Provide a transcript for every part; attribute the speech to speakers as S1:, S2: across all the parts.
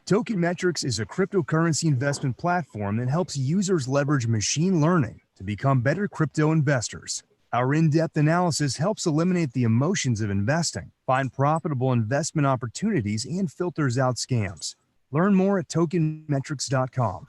S1: Token Metrics is a cryptocurrency investment platform that helps users leverage machine learning to become better crypto investors. Our in-depth analysis helps eliminate the emotions of investing, find profitable investment opportunities, and filters out scams. Learn more at tokenmetrics.com.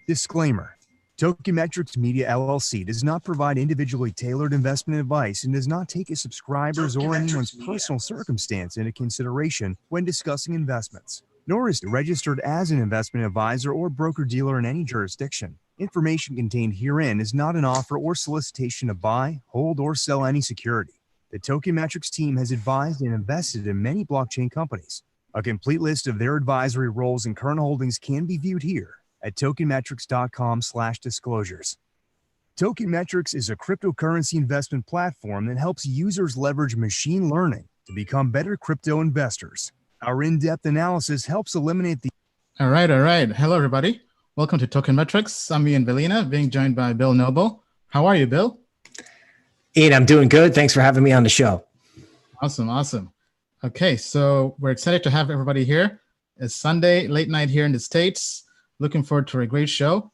S1: Disclaimer. Tokenmetrics Media LLC does not provide individually tailored investment advice and does not take a subscriber's or anyone's personal circumstance into consideration when discussing investments, nor is it registered as an investment advisor or broker-dealer in any jurisdiction. Information contained herein is not an offer or solicitation to buy, hold, or sell any security. The Tokenmetrics team has advised and invested in many blockchain companies. A complete list of their advisory roles and current holdings can be viewed here at tokenmetrics.com/disclosures. Tokenmetrics is a cryptocurrency investment platform that helps users leverage machine learning to become better crypto investors. Our in-depth analysis helps eliminate the...
S2: All right. Hello, everybody. Welcome to Tokenmetrics. I'm Ian Bellina, being joined by Bill Noble. How are you, Bill?
S3: Ian, I'm doing good. Thanks for having me on the show.
S2: Awesome. Okay, so we're excited to have everybody here. It's Sunday, late night here in the States. Looking forward to a great show.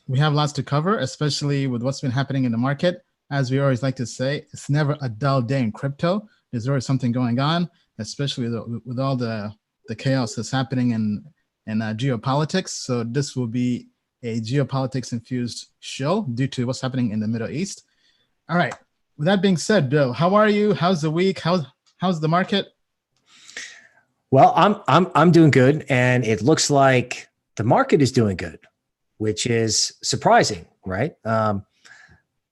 S2: We have lots to cover, especially with what's been happening in the market. As we always like to say, it's never a dull day in crypto. There's always something going on, especially with all the chaos that's happening in geopolitics. So this will be a geopolitics-infused show due to what's happening in the Middle East. All right. With that being said, Bill, how are you? How's the week? How's the market?
S3: Well, I'm doing good, and it looks like the market is doing good, which is surprising, right? A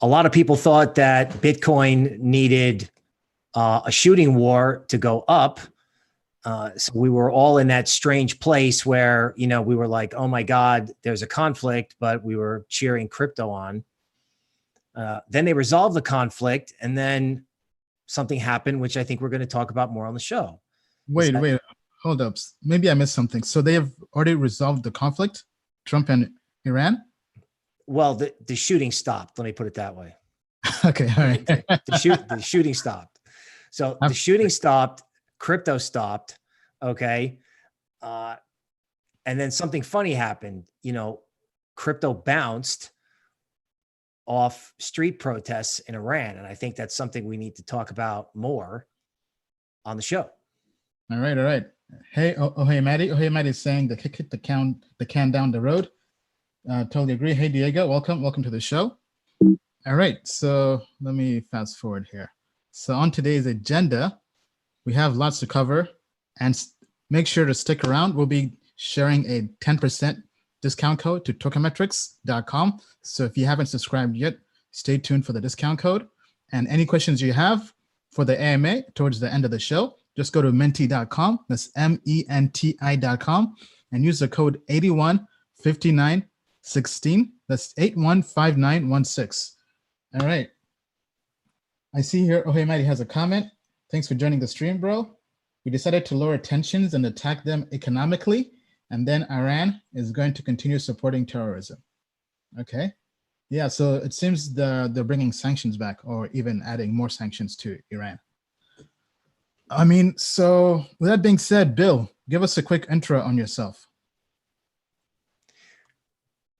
S3: lot of people thought that Bitcoin needed a shooting war to go up. So we were all in that strange place where, we were like, oh my God, there's a conflict, but we were cheering crypto on. Then they resolved the conflict, and then something happened, which I think we're going to talk about more on the show.
S2: Wait, hold up. Maybe I missed something. So they have already resolved the conflict, Trump and Iran?
S3: Well, the shooting stopped. Let me put it that way.
S2: Okay, all right.
S3: The shooting stopped. So the shooting stopped, crypto stopped, okay? And then something funny happened. Crypto bounced off street protests in Iran. And I think that's something we need to talk about more on the show.
S2: All right. Hey, Maddie. Maddie is saying the kick the can down the road. Totally agree. Hey, Diego, welcome to the show. All right, so let me fast forward here. So on today's agenda, we have lots to cover, and make sure to stick around. We'll be sharing a 10% discount code to tokenmetrics.com. So if you haven't subscribed yet, stay tuned for the discount code. And any questions you have for the AMA towards the end of the show, just go to menti.com. That's MENTI.com, and use the code 815916. That's 815916. All right. I see here, Maddie has a comment. Thanks for joining the stream, bro. We decided to lower tensions and attack them economically, and then Iran is going to continue supporting terrorism. Okay. Yeah, so it seems they're bringing sanctions back, or even adding more sanctions to Iran. So with that being said, Bill, give us a quick intro on yourself.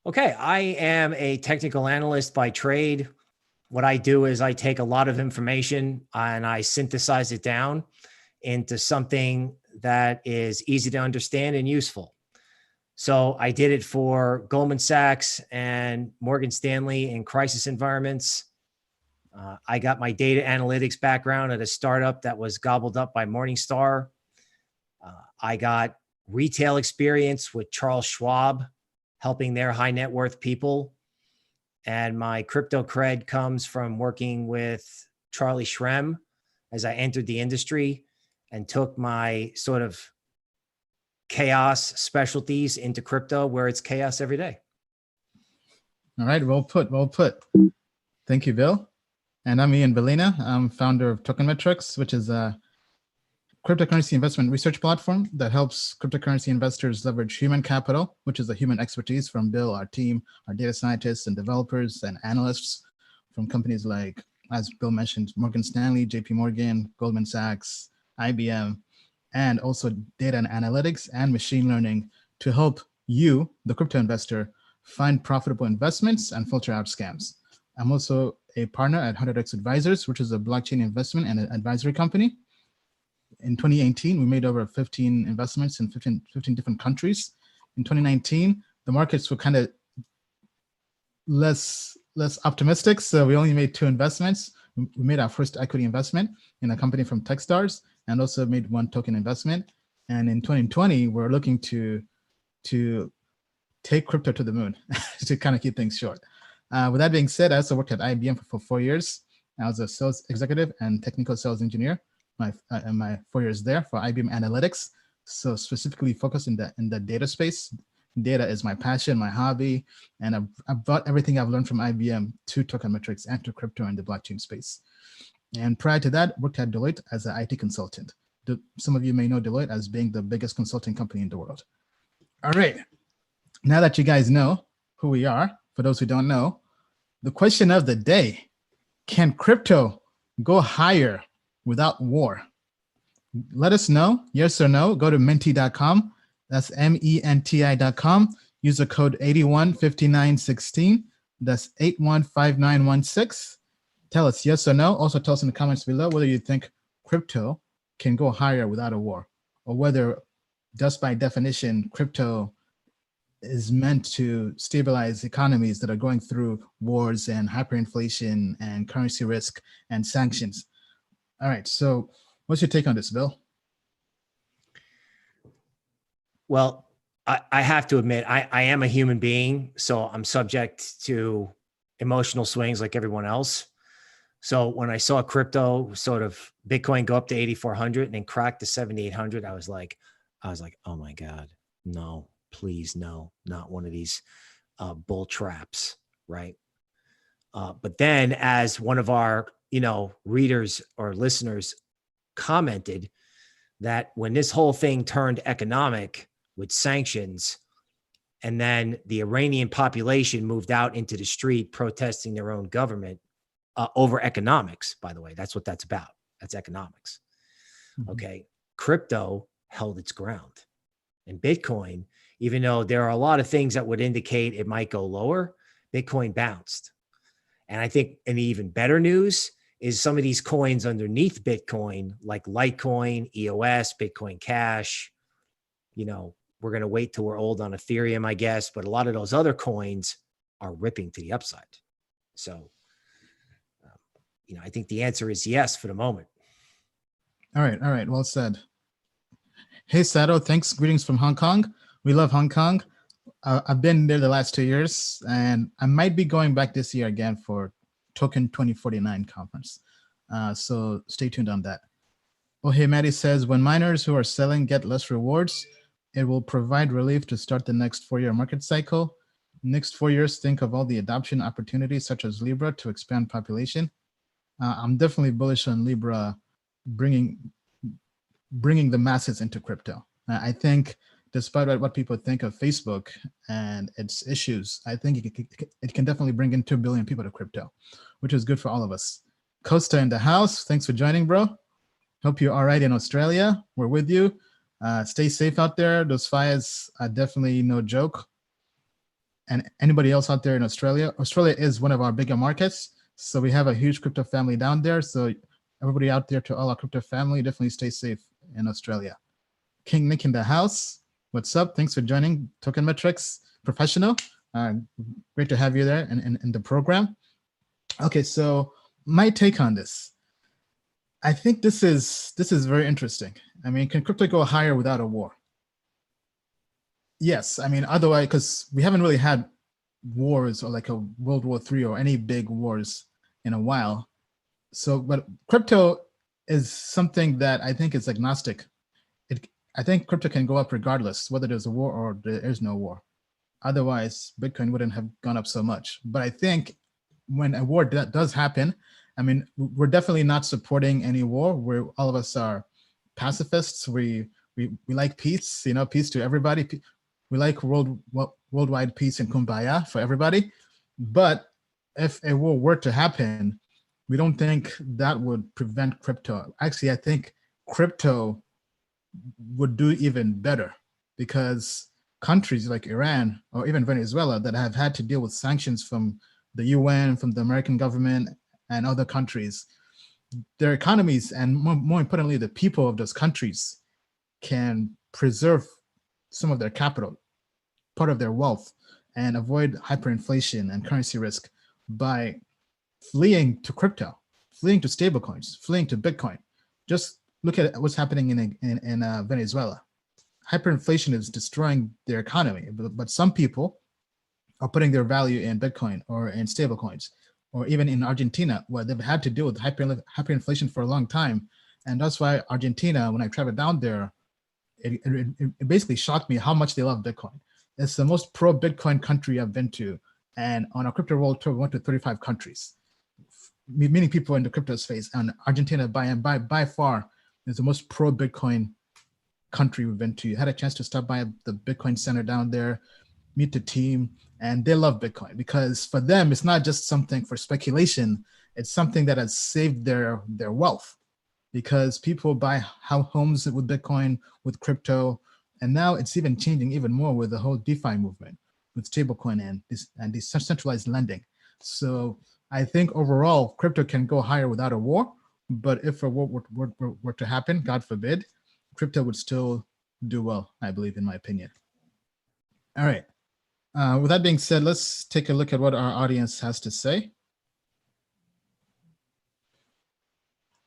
S3: Okay, I am a technical analyst by trade. What I do is I take a lot of information and I synthesize it down into something that is easy to understand and useful. So I did it for Goldman Sachs and Morgan Stanley in crisis environments. I got my data analytics background at a startup that was gobbled up by Morningstar. I got retail experience with Charles Schwab, helping their high net worth people. And my crypto cred comes from working with Charlie Shrem as I entered the industry and took my sort of chaos specialties into crypto, where it's chaos every day.
S2: All right, well put. Thank you, Bill. And I'm Ian Bellina. I'm founder of Tokenmetrics, which is a cryptocurrency investment research platform that helps cryptocurrency investors leverage human capital, which is the human expertise from Bill, our team, our data scientists and developers and analysts from companies like, as Bill mentioned, Morgan Stanley, JP Morgan, Goldman Sachs, IBM, and also data and analytics and machine learning to help you, the crypto investor, find profitable investments and filter out scams. I'm also a partner at 100x Advisors, which is a blockchain investment and an advisory company. In 2018, we made over 15 investments in 15 different countries. In 2019, the markets were kind of less optimistic, so we only made 2 investments. We made our first equity investment in a company from Techstars, and also made 1 token investment. And in 2020, we're looking to take crypto to the moon, to kind of keep things short. With that being said, I also worked at IBM for 4 years. I was a sales executive and technical sales engineer. My 4 years there for IBM Analytics. So specifically focused in the data space. Data is my passion, my hobby, and I've brought everything I've learned from IBM to Tokenmetrics and to crypto and the blockchain space. And prior to that, worked at Deloitte as an IT consultant. Some of you may know Deloitte as being the biggest consulting company in the world. All right, now that you guys know who we are, for those who don't know, the question of the day: can crypto go higher without war? Let us know, yes or no. Go to menti.com. That's MENTI.com. Use the code 815916. That's 815916. Tell us yes or no. Also tell us in the comments below whether you think crypto can go higher without a war, or whether just by definition, crypto is meant to stabilize economies that are going through wars and hyperinflation and currency risk and sanctions. All right, so what's your take on this, Bill?
S3: Well, I have to admit, I am a human being, so I'm subject to emotional swings like everyone else. So when I saw crypto, sort of Bitcoin go up to 8,400 and then crack to 7,800, I was like, oh my God, no, please, no, not one of these bull traps, right? But then, as one of our readers or listeners commented, that when this whole thing turned economic with sanctions, and then the Iranian population moved out into the street protesting their own government over economics, by the way, that's what that's about. That's economics. Mm-hmm. Okay. Crypto held its ground, and Bitcoin, even though there are a lot of things that would indicate it might go lower, Bitcoin bounced. And I think an even better news is some of these coins underneath Bitcoin, like Litecoin, EOS, Bitcoin Cash, we're going to wait till we're old on Ethereum, I guess, but a lot of those other coins are ripping to the upside. So, I think the answer is yes for the moment.
S2: All right. Well said. Hey, Sato, thanks. Greetings from Hong Kong. We love Hong Kong. I've been there the last 2 years, and I might be going back this year again for Token 2049 conference. So stay tuned on that. Oh, hey, Maddie says, when miners who are selling get less rewards, it will provide relief to start the next 4-year market cycle. Next 4 years, think of all the adoption opportunities such as Libra to expand population. I'm definitely bullish on Libra bringing the masses into crypto. I think despite what people think of Facebook and its issues, I think it can definitely bring in 2 billion people to crypto, which is good for all of us. Costa in the house, thanks for joining, bro. Hope you're all right in Australia. We're with you. Stay safe out there. Those fires are definitely no joke. And anybody else out there in Australia, Australia is one of our bigger markets. So we have a huge crypto family down there. So everybody out there, to all our crypto family, definitely stay safe in Australia. King Nick in the house. What's up? Thanks for joining Tokenmetrics Professional. Great to have you there in the program. Okay, so my take on this. I think this is very interesting. I mean, can crypto go higher without a war? Yes, I mean, otherwise, because we haven't really had wars or like a World War III or any big wars in a while. So, but crypto is something that I think is agnostic. I think crypto can go up regardless, whether there's a war or there is no war. Otherwise, Bitcoin wouldn't have gone up so much. But I think when a war does happen, I mean, we're definitely not supporting any war. All of us are pacifists. We like peace, peace to everybody. We like worldwide peace and kumbaya for everybody. But if a war were to happen, we don't think that would prevent crypto. Actually, I think crypto would do even better, because countries like Iran or even Venezuela that have had to deal with sanctions from the UN, from the American government, and other countries, their economies, and more importantly, the people of those countries, can preserve some of their capital, part of their wealth, and avoid hyperinflation and currency risk by fleeing to crypto, fleeing to stablecoins, fleeing to Bitcoin. Just look at what's happening in Venezuela. Hyperinflation is destroying their economy, but some people are putting their value in Bitcoin or in stablecoins, or even in Argentina, where they've had to deal with hyperinflation for a long time. And that's why Argentina, when I traveled down there, it basically shocked me how much they love Bitcoin. It's the most pro-Bitcoin country I've been to. And on a crypto world tour, we went to 35 countries, meeting people in the crypto space. And Argentina, by far, is the most pro-Bitcoin country we've been to. I had a chance to stop by the Bitcoin Center down there, meet the team, and they love Bitcoin because for them, it's not just something for speculation. It's something that has saved their wealth, because people buy homes with Bitcoin, with crypto, and now it's even changing even more with the whole DeFi movement, with stablecoin and decentralized lending. So I think overall, crypto can go higher without a war, but if a war were to happen, God forbid, crypto would still do well, I believe, in my opinion. All right. With that being said, let's take a look at what our audience has to say.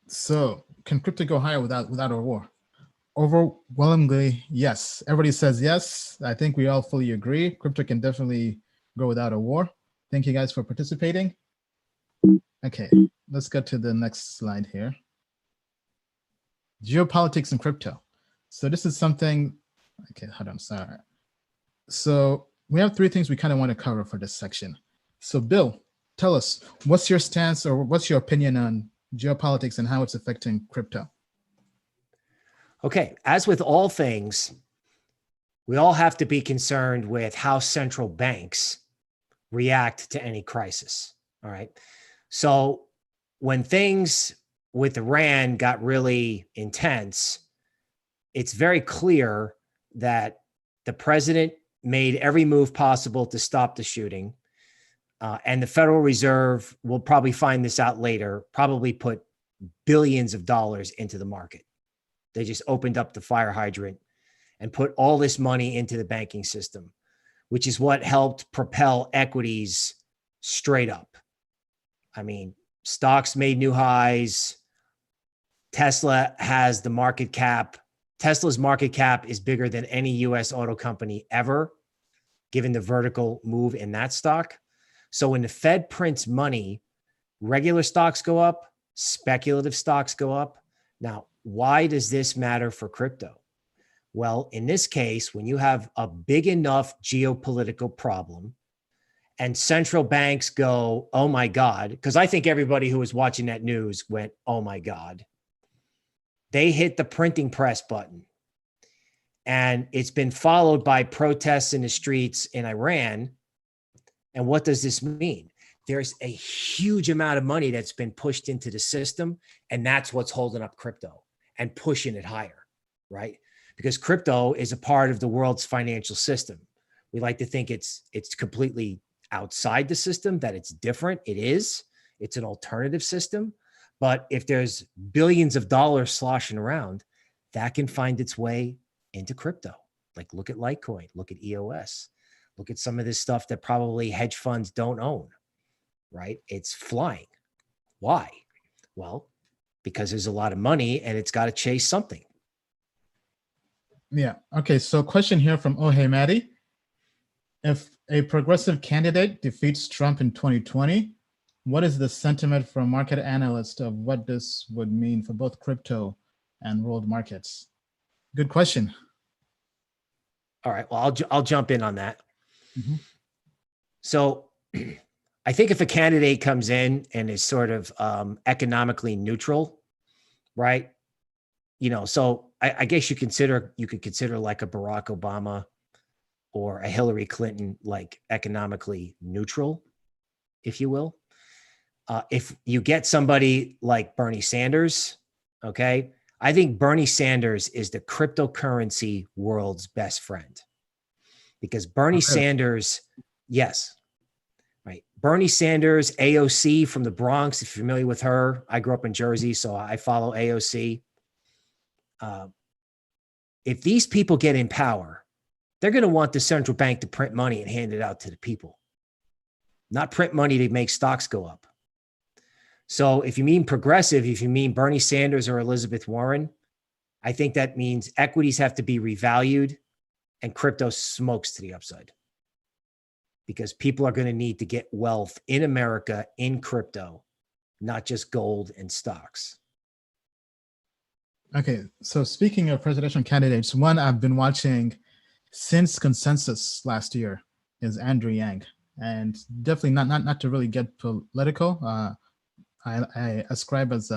S2: So, can crypto go higher without a war? Overwhelmingly, yes. Everybody says yes. I think we all fully agree. Crypto can definitely go without a war. Thank you guys for participating. Okay, let's get to the next slide here. Geopolitics and crypto. So this is something, okay, hold on, sorry. So we have three things we kind of want to cover for this section. So Bill, tell us, what's your stance or what's your opinion on geopolitics and how it's affecting crypto?
S3: Okay, as with all things, we all have to be concerned with how central banks react to any crisis. All right. So when things with Iran got really intense, it's very clear that the president made every move possible to stop the shooting. And the Federal Reserve will probably find this out later, probably put billions of dollars into the market. They just opened up the fire hydrant and put all this money into the banking system, which is what helped propel equities straight up. I mean, stocks made new highs. Tesla has the market cap. Tesla's market cap is bigger than any US auto company ever, given the vertical move in that stock. So when the Fed prints money, regular stocks go up, speculative stocks go up. Now, why does this matter for crypto? Well, in this case, when you have a big enough geopolitical problem and central banks go, oh my God, because I think everybody who was watching that news went, oh my God, they hit the printing press button. And it's been followed by protests in the streets in Iran. And what does this mean? There's a huge amount of money that's been pushed into the system, and that's what's holding up crypto and pushing it higher, right? Because crypto is a part of the world's financial system. We like to think it's completely outside the system, that it's different. It is. It's an alternative system. But if there's billions of dollars sloshing around, that can find its way into crypto. Like look at Litecoin, look at EOS, look at some of this stuff that probably hedge funds don't own, right? It's flying. Why? Well, because there's a lot of money and it's got to chase something.
S2: Yeah. Okay. So question here from Oh Hey Maddie. If a progressive candidate defeats Trump in 2020, what is the sentiment from market analysts of what this would mean for both crypto and world markets? Good question.
S3: All right. Well, I'll jump in on that.
S2: Mm-hmm.
S3: So I think if a candidate comes in and is sort of economically neutral, right? You know, so I guess you could consider like a Barack Obama or a Hillary Clinton, like economically neutral, if you will. If you get somebody like Bernie Sanders, okay, I think Bernie Sanders is the cryptocurrency world's best friend, because Bernie Sanders, yes, right. Bernie Sanders, AOC from the Bronx, if you're familiar with her. I grew up in Jersey, so I follow AOC. If these people get in power, they're going to want the central bank to print money and hand it out to the people, not print money to make stocks go up. So if you mean progressive, if you mean Bernie Sanders or Elizabeth Warren, I think that means equities have to be revalued and crypto smokes to the upside, because people are going to need to get wealth in America in crypto, not just gold and stocks.
S2: Okay, so speaking of presidential candidates, one I've been watching since consensus last year is Andrew Yang, and definitely not to really get political. I ascribe as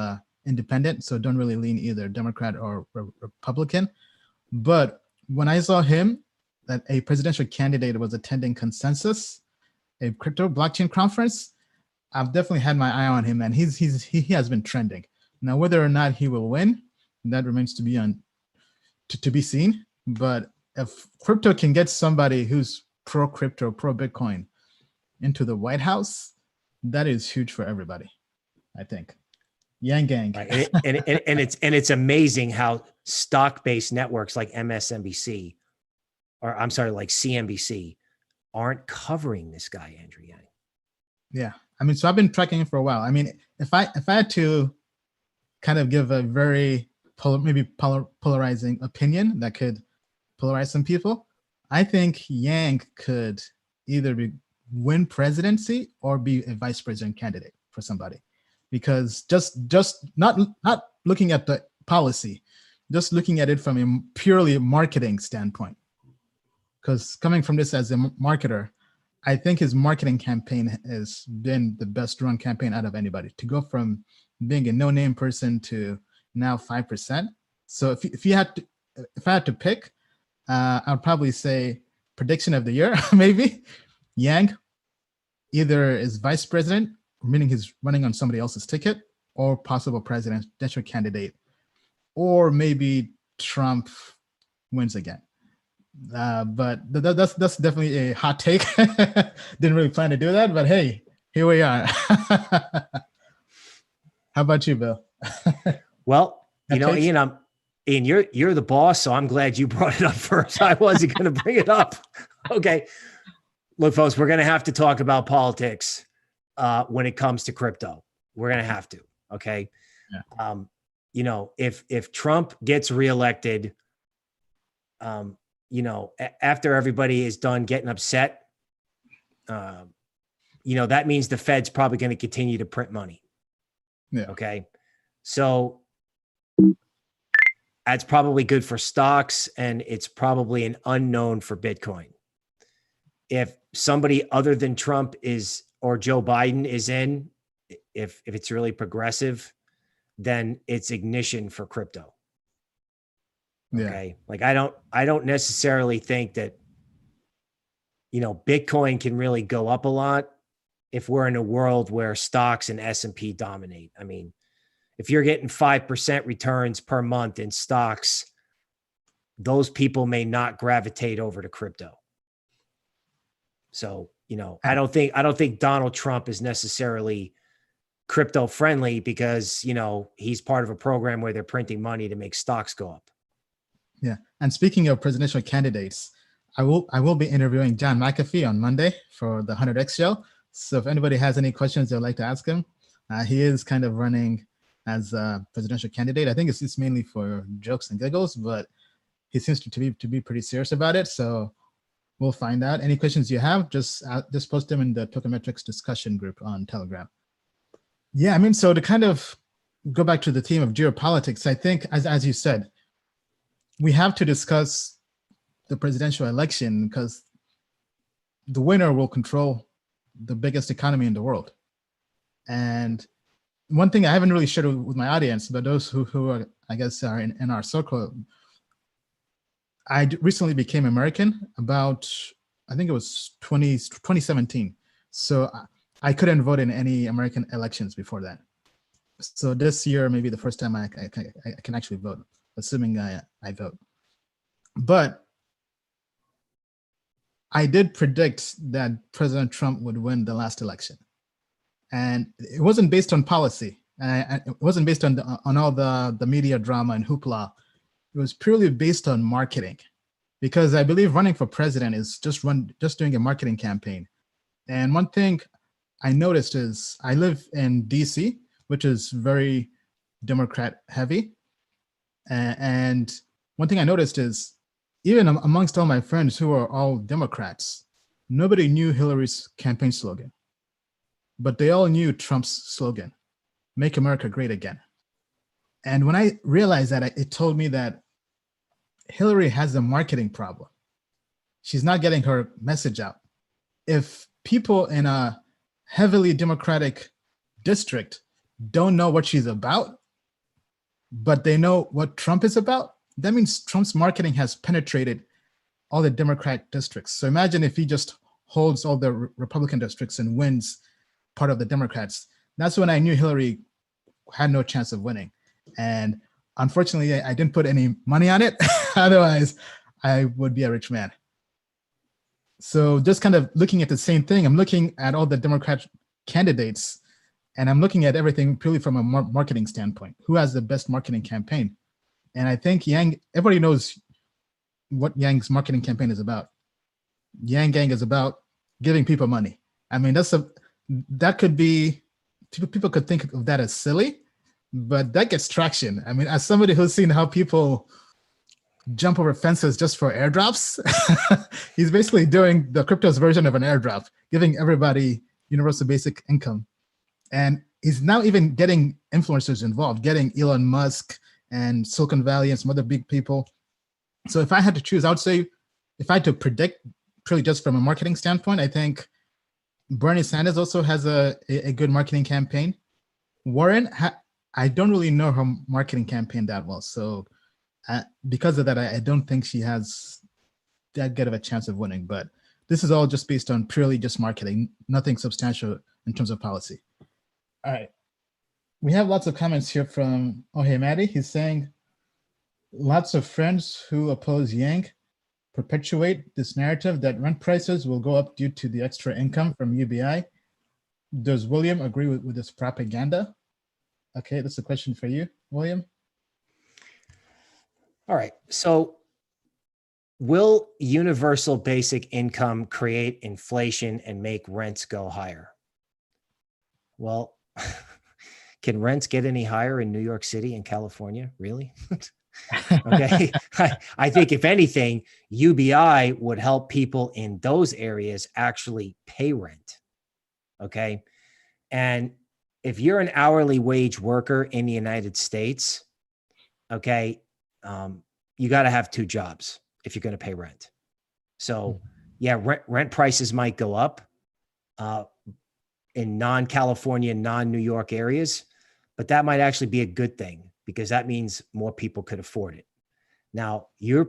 S2: independent, so don't really lean either Democrat or Republican. But when I saw him, that a presidential candidate was attending consensus, a crypto blockchain conference, I've definitely had my eye on him, and he has been trending. Now, whether or not he will win, that remains to be seen. But if crypto can get somebody who's pro crypto, pro Bitcoin into the White House, that is huge for everybody, I think. Yang gang.
S3: Right. And it's amazing how stock-based networks like MSNBC, or I'm sorry, like CNBC, aren't covering this guy, Andrew Yang.
S2: Yeah. I mean, so I've been tracking him for a while. I mean, if I had to kind of give a very polarizing opinion that could polarize some people, I think Yang could either win presidency or be a vice president candidate for somebody, because just not looking at the policy, just looking at it from a purely marketing standpoint. Because coming from this as a marketer, I think his marketing campaign has been the best run campaign out of anybody. To go from being a no-name person to now 5%. So if I had to pick, I'd probably say prediction of the year, maybe Yang either is vice president, meaning he's running on somebody else's ticket, or possible presidential candidate, or maybe Trump wins again. But that's definitely a hot take. Didn't really plan to do that, but hey, here we are. How about you, Bill?
S3: Well, Ian, you're the boss, so I'm glad you brought it up first. I wasn't going to bring it up. Okay. Look, folks, we're going to have to talk about politics when it comes to crypto. We're going to have to. Okay. Yeah. If Trump gets reelected, after everybody is done getting upset, that means the Fed's probably going to continue to print money.
S2: Yeah.
S3: Okay. So that's probably good for stocks, and it's probably an unknown for Bitcoin. If somebody other than Trump or Joe Biden is in, if it's really progressive, then it's ignition for crypto. Okay. Yeah. Like I don't necessarily think that, Bitcoin can really go up a lot if we're in a world where stocks and S&P dominate. I mean, if you're getting 5% returns per month in stocks, those people may not gravitate over to crypto. So, I don't think Donald Trump is necessarily crypto friendly because, he's part of a program where they're printing money to make stocks go up.
S2: Yeah. And speaking of presidential candidates, I will be interviewing John McAfee on Monday for the 100X show. So if anybody has any questions they'd like to ask him, he is kind of running as a presidential candidate. I think it's mainly for jokes and giggles, but he seems to be pretty serious about it. So we'll find out. Any questions you have, just post them in the Tokemetrics discussion group on Telegram. Yeah, I mean, so to kind of go back to the theme of geopolitics, I think, as you said, we have to discuss the presidential election because the winner will control the biggest economy in the world. And one thing I haven't really shared with my audience, but those who are, I guess, are in our circle, I recently became American about, I think it was 2017. So I couldn't vote in any American elections before that. So this year, maybe the first time I can actually vote, assuming I vote. But I did predict that President Trump would win the last election. And it wasn't based on policy. It wasn't based on all the media drama and hoopla. It was purely based on marketing, because I believe running for president is just doing a marketing campaign. And one thing I noticed is I live in DC, which is very Democrat heavy. And one thing I noticed is even amongst all my friends who are all Democrats, nobody knew Hillary's campaign slogan, but they all knew Trump's slogan, "Make America Great Again." And when I realized that, it told me that Hillary has a marketing problem. She's not getting her message out. If people in a heavily Democratic district don't know what she's about, but they know what Trump is about, that means Trump's marketing has penetrated all the Democratic districts. So imagine if he just holds all the Republican districts and wins part of the Democrats. That's when I knew Hillary had no chance of winning. And unfortunately, I didn't put any money on it. Otherwise, I would be a rich man. So just kind of looking at the same thing, I'm looking at all the Democrat candidates, and I'm looking at everything purely from a marketing standpoint. Who has the best marketing campaign? And I think Yang, everybody knows what Yang's marketing campaign is about. Yang Gang is about giving people money. I mean, that could be, people could think of that as silly, but that gets traction. I mean, as somebody who's seen how people jump over fences just for airdrops, he's basically doing the crypto's version of an airdrop, giving everybody universal basic income. And he's now even getting influencers involved, getting Elon Musk and Silicon Valley and some other big people. So if I had to choose, I would say, if I had to predict purely just from a marketing standpoint, I think Bernie Sanders also has a good marketing campaign. Warren, I don't really know her marketing campaign that well. So because of that, I don't think she has that good of a chance of winning. But this is all just based on purely just marketing, nothing substantial in terms of policy. All right. We have lots of comments here from Ohe Madi. He's saying, lots of friends who oppose Yang perpetuate this narrative that rent prices will go up due to the extra income from UBI. Does William agree with this propaganda? Okay, that's a question for you, William.
S3: All right. So will universal basic income create inflation and make rents go higher? Well, can rents get any higher in New York City and California? Really? Okay. I think if anything, UBI would help people in those areas actually pay rent. Okay. And if you're an hourly wage worker in the United States, okay, you got to have two jobs if you're going to pay rent. So yeah, rent prices might go up in non-California, non-New York areas, but that might actually be a good thing, because that means more people could afford it. Now, you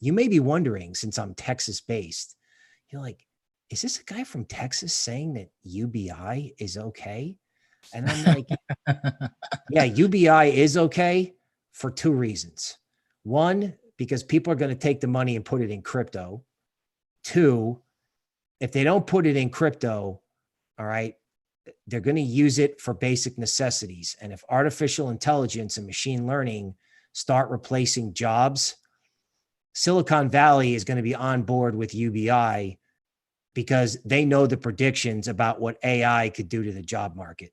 S3: may be wondering, since I'm Texas based, you're like, is this a guy from Texas saying that UBI is okay? And I'm like, yeah, UBI is okay for two reasons. One, because people are going to take the money and put it in crypto. Two, if they don't put it in crypto, all right, they're going to use it for basic necessities. And if artificial intelligence and machine learning start replacing jobs, Silicon Valley is going to be on board with UBI because they know the predictions about what AI could do to the job market.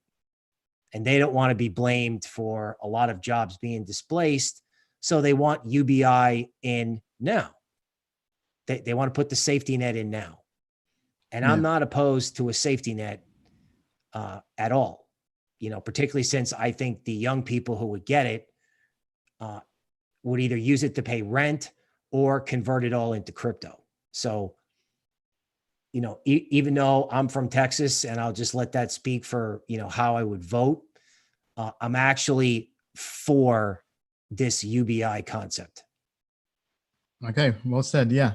S3: And they don't want to be blamed for a lot of jobs being displaced. So they want UBI in now. They want to put the safety net in now. And I'm not opposed to a safety net at all, particularly since I think the young people who would get it would either use it to pay rent or convert it all into crypto. So, even though I'm from Texas, and I'll just let that speak for, how I would vote, I'm actually for this UBI concept.
S2: Okay, well said. Yeah.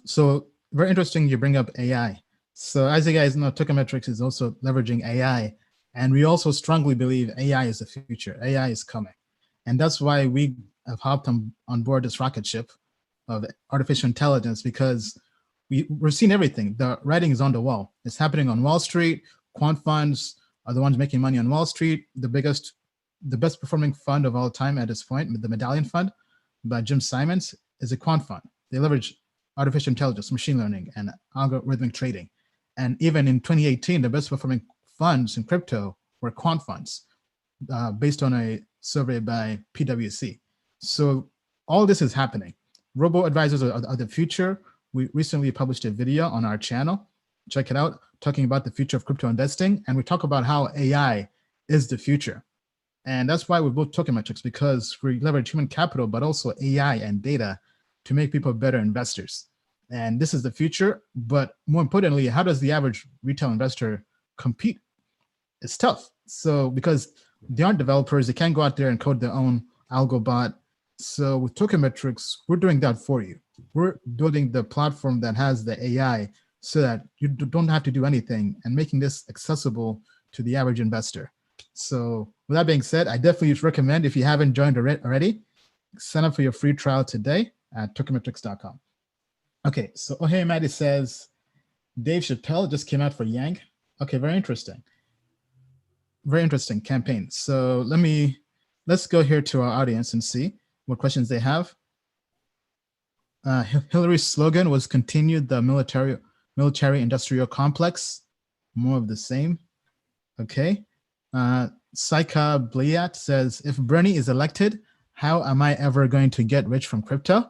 S2: So very interesting you bring up AI. So as you guys know, Tokenmetrics is also leveraging AI And we also strongly believe AI is the future. AI is coming. And that's why we have hopped on board this rocket ship of artificial intelligence, because we're seeing everything. The writing is on the wall. It's happening on Wall Street. Quant funds are the ones making money on Wall Street. The best performing fund of all time at this point, the Medallion Fund by Jim Simons, is a quant fund. They leverage artificial intelligence, machine learning, and algorithmic trading. And even in 2018, the best performing funds in crypto were quant funds, based on a survey by PwC. So all this is happening. Robo advisors are the future. We recently published a video on our channel. Check it out, talking about the future of crypto investing. And we talk about how AI is the future. And that's why we built Token Metrics, because we leverage human capital, but also AI and data to make people better investors. And this is the future. But more importantly, how does the average retail investor compete? It's tough. So because they aren't developers, they can't go out there and code their own algo bot. So with Token Metrics, we're doing that for you. We're building the platform that has the AI so that you don't have to do anything, and making this accessible to the average investor. So with that being said, I definitely recommend, if you haven't joined already, sign up for your free trial today at tokenmetrics.com. Okay, so Ohey Madi says, Dave Chappelle just came out for Yang. Okay, very interesting. Very interesting campaign. So let's go here to our audience and see what questions they have. Hillary's slogan was continue the military industrial complex, more of the same. Okay. Saika Bliat says, if Bernie is elected, how am I ever going to get rich from crypto?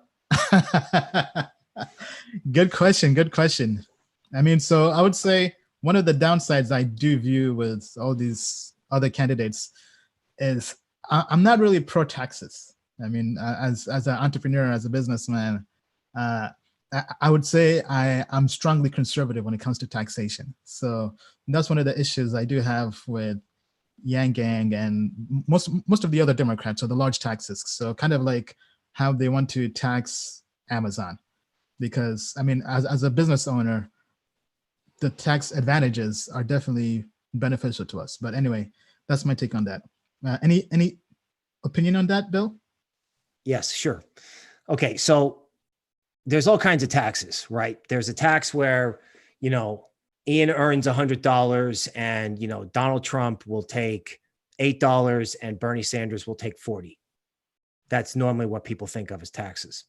S2: Good question. Good question. I mean, so I would say one of the downsides I do view with all these other candidates is I'm not really pro taxes. I mean, as an entrepreneur, as a businessman, I would say I'm strongly conservative when it comes to taxation. So that's one of the issues I do have with Yang Gang and most of the other Democrats, are the large taxes. So kind of like how they want to tax Amazon, because I mean, as a business owner, the tax advantages are definitely beneficial to us. But anyway, that's my take on that. Any opinion on that, Bill?
S3: Yes, sure. Okay, so there's all kinds of taxes, right? There's a tax where, Ian earns $100 and, Donald Trump will take $8 and Bernie Sanders will take 40. That's normally what people think of as taxes.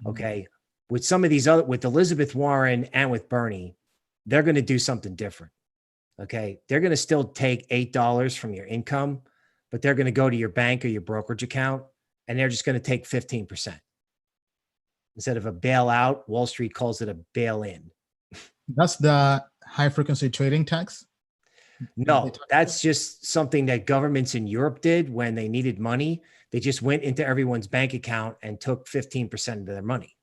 S3: Okay. With some of these with Elizabeth Warren and with Bernie, they're going to do something different. Okay. They're going to still take $8 from your income, but they're going to go to your bank or your brokerage account and they're just going to take 15%. Instead of a bailout, Wall Street calls it a bail-in.
S2: That's the high frequency trading tax?
S3: No, that's just something that governments in Europe did when they needed money. They just went into everyone's bank account and took 15% of their money.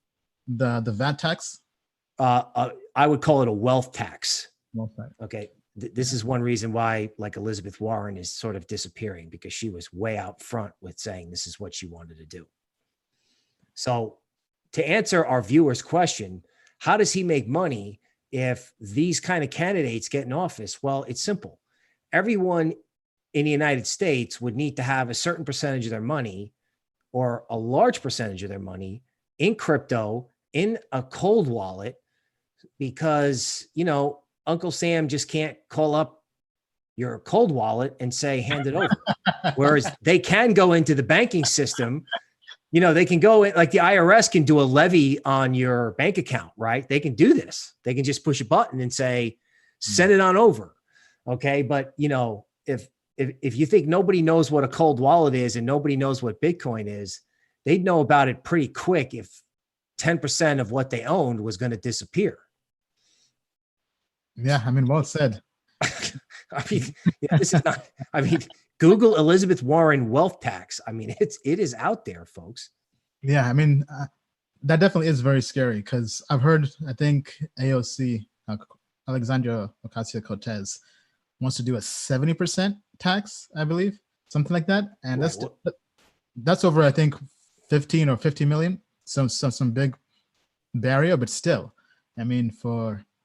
S2: The VAT tax?
S3: I would call it a wealth tax.
S2: Wealth tax.
S3: Okay. This is one reason why, like, Elizabeth Warren is sort of disappearing, because she was way out front with saying this is what she wanted to do. So to answer our viewer's question, how does he make money if these kind of candidates get in office? Well, it's simple. Everyone in the United States would need to have a certain percentage of their money, or a large percentage of their money, in crypto, in a cold wallet, because, Uncle Sam just can't call up your cold wallet and say, hand it over. Whereas they can go into the banking system. They can go in, like the IRS can do a levy on your bank account, right? They can do this. They can just push a button and say, send it on over. Okay. But if you think nobody knows what a cold wallet is and nobody knows what Bitcoin is, they'd know about it pretty quick if 10% of what they owned was going to disappear.
S2: Yeah. I mean, well said.
S3: This is not, Google Elizabeth Warren wealth tax. It is out there, folks.
S2: Yeah. I mean, that definitely is very scary, because I've heard, I think AOC, Alexandria Ocasio-Cortez, wants to do a 70% tax, I believe, something like that. And that's over, I think, 15 or 50 million. Some big barrier, but still, I mean,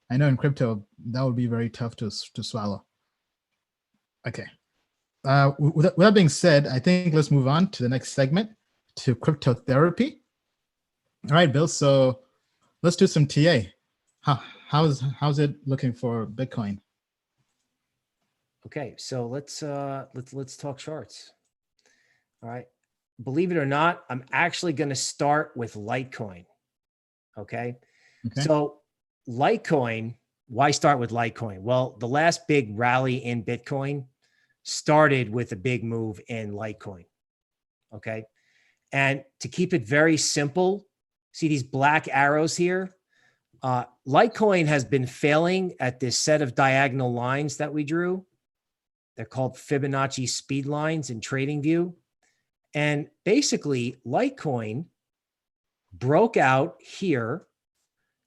S2: I know in crypto, that would be very tough to swallow. Okay. With that being said, I think let's move on to the next segment, to cryptotherapy. All right, Bill. So let's do some TA. How's it looking for Bitcoin?
S3: Okay, so let's talk charts. All right. Believe it or not, I'm actually going to start with Litecoin. Okay.
S2: Okay.
S3: So Litecoin, why start with Litecoin? Well, the last big rally in Bitcoin started with a big move in Litecoin. Okay. And to keep it very simple, see these black arrows here? Litecoin has been failing at this set of diagonal lines that we drew. They're called Fibonacci speed lines in TradingView. And basically, Litecoin broke out here,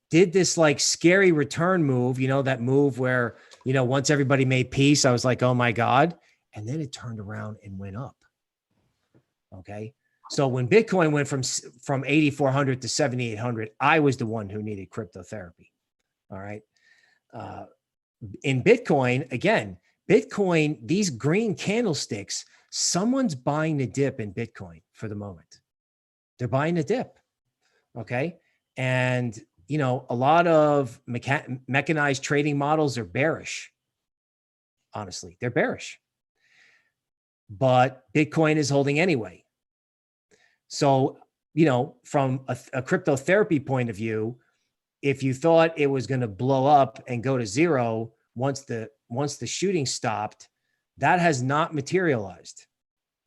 S3: did this like scary return move, that move where, once everybody made peace, I was like, oh my God. And then it turned around and went up. Okay. So when Bitcoin went from 8,400 to 7,800, I was the one who needed cryptotherapy. All right. In Bitcoin, again, these green candlesticks, someone's buying the dip in Bitcoin for the moment. They're buying the dip. Okay. And, a lot of mechanized trading models are bearish. Honestly, they're bearish. But Bitcoin is holding anyway. So, from a cryptotherapy point of view, if you thought it was going to blow up and go to zero once the shooting stopped, that has not materialized.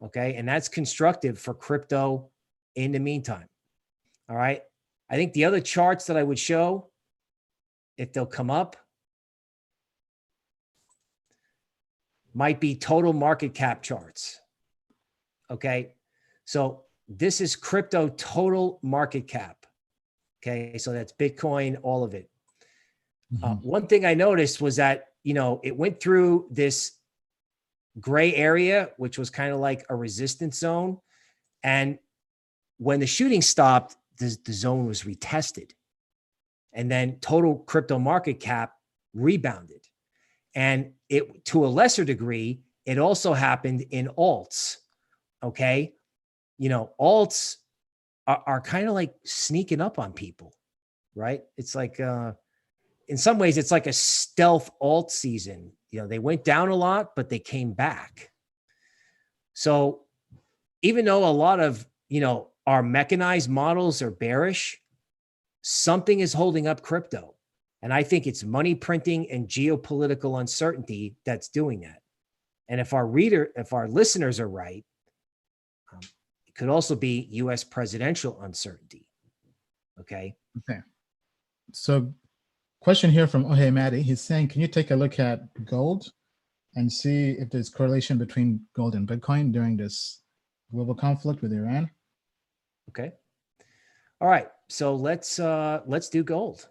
S3: Okay. And that's constructive for crypto in the meantime. All right. I think the other charts that I would show, if they'll come up, might be total market cap charts. Okay. So this is crypto total market cap. Okay. So that's Bitcoin, all of it. One thing I noticed was that, it went through this gray area, which was kind of like a resistance zone. And when the shooting stopped, the zone was retested. And then total crypto market cap rebounded. And it, to a lesser degree, it also happened in alts. Okay. Alts are kind of like sneaking up on people, right? It's like, in some ways, it's like a stealth alt season. They went down a lot, but they came back. So even though a lot of, our mechanized models are bearish, something is holding up crypto. And I think it's money printing and geopolitical uncertainty that's doing that. And if our listeners are right, it could also be US presidential uncertainty. Okay.
S2: Okay. So question here from Ohe Madi. He's saying, can you take a look at gold and see if there's correlation between gold and Bitcoin during this global conflict with Iran?
S3: Okay. All right. So let's do gold.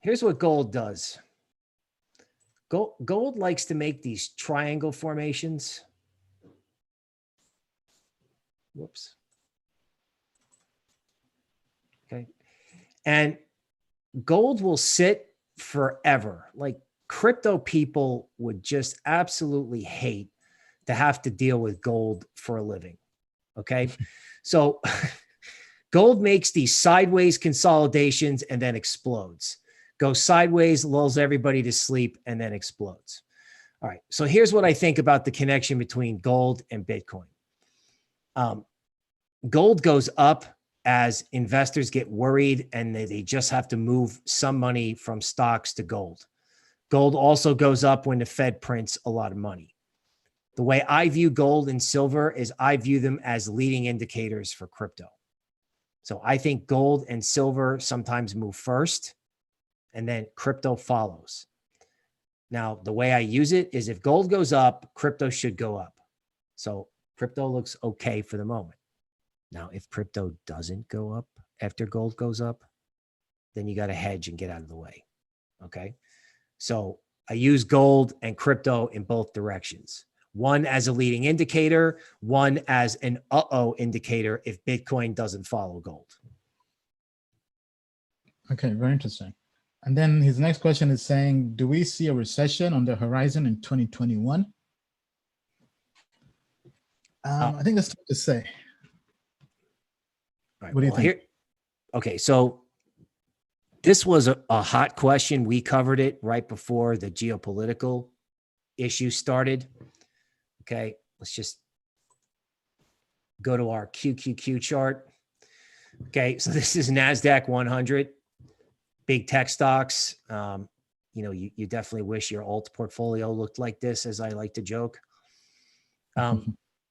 S3: Here's what gold does. Gold likes to make these triangle formations. Whoops. Okay. And gold will sit forever. Like crypto people would just absolutely hate to have to deal with gold for a living. Okay. So gold makes these sideways consolidations and then explodes. Goes sideways, lulls everybody to sleep, and then explodes. All right. So here's what I think about the connection between gold and Bitcoin. Gold goes up as investors get worried and they just have to move some money from stocks to gold. Gold also goes up when the Fed prints a lot of money. The way I view gold and silver is I view them as leading indicators for crypto. So I think gold and silver sometimes move first and then crypto follows. Now, the way I use it is if gold goes up, crypto should go up. So crypto looks okay for the moment. Now, if crypto doesn't go up after gold goes up, then you got to hedge and get out of the way. Okay. So I use gold and crypto in both directions. One as a leading indicator, one as an indicator if Bitcoin doesn't follow gold.
S2: Okay, very interesting. And then his next question is saying, do we see a recession on the horizon in 2021? I think that's tough to say.
S3: Right,
S2: What do you think?
S3: Okay, so this was a hot question. We covered it right before the geopolitical issue started. Okay, let's just go to our QQQ chart. Okay, so this is NASDAQ 100, big tech stocks. You definitely wish your alt portfolio looked like this, as I like to joke.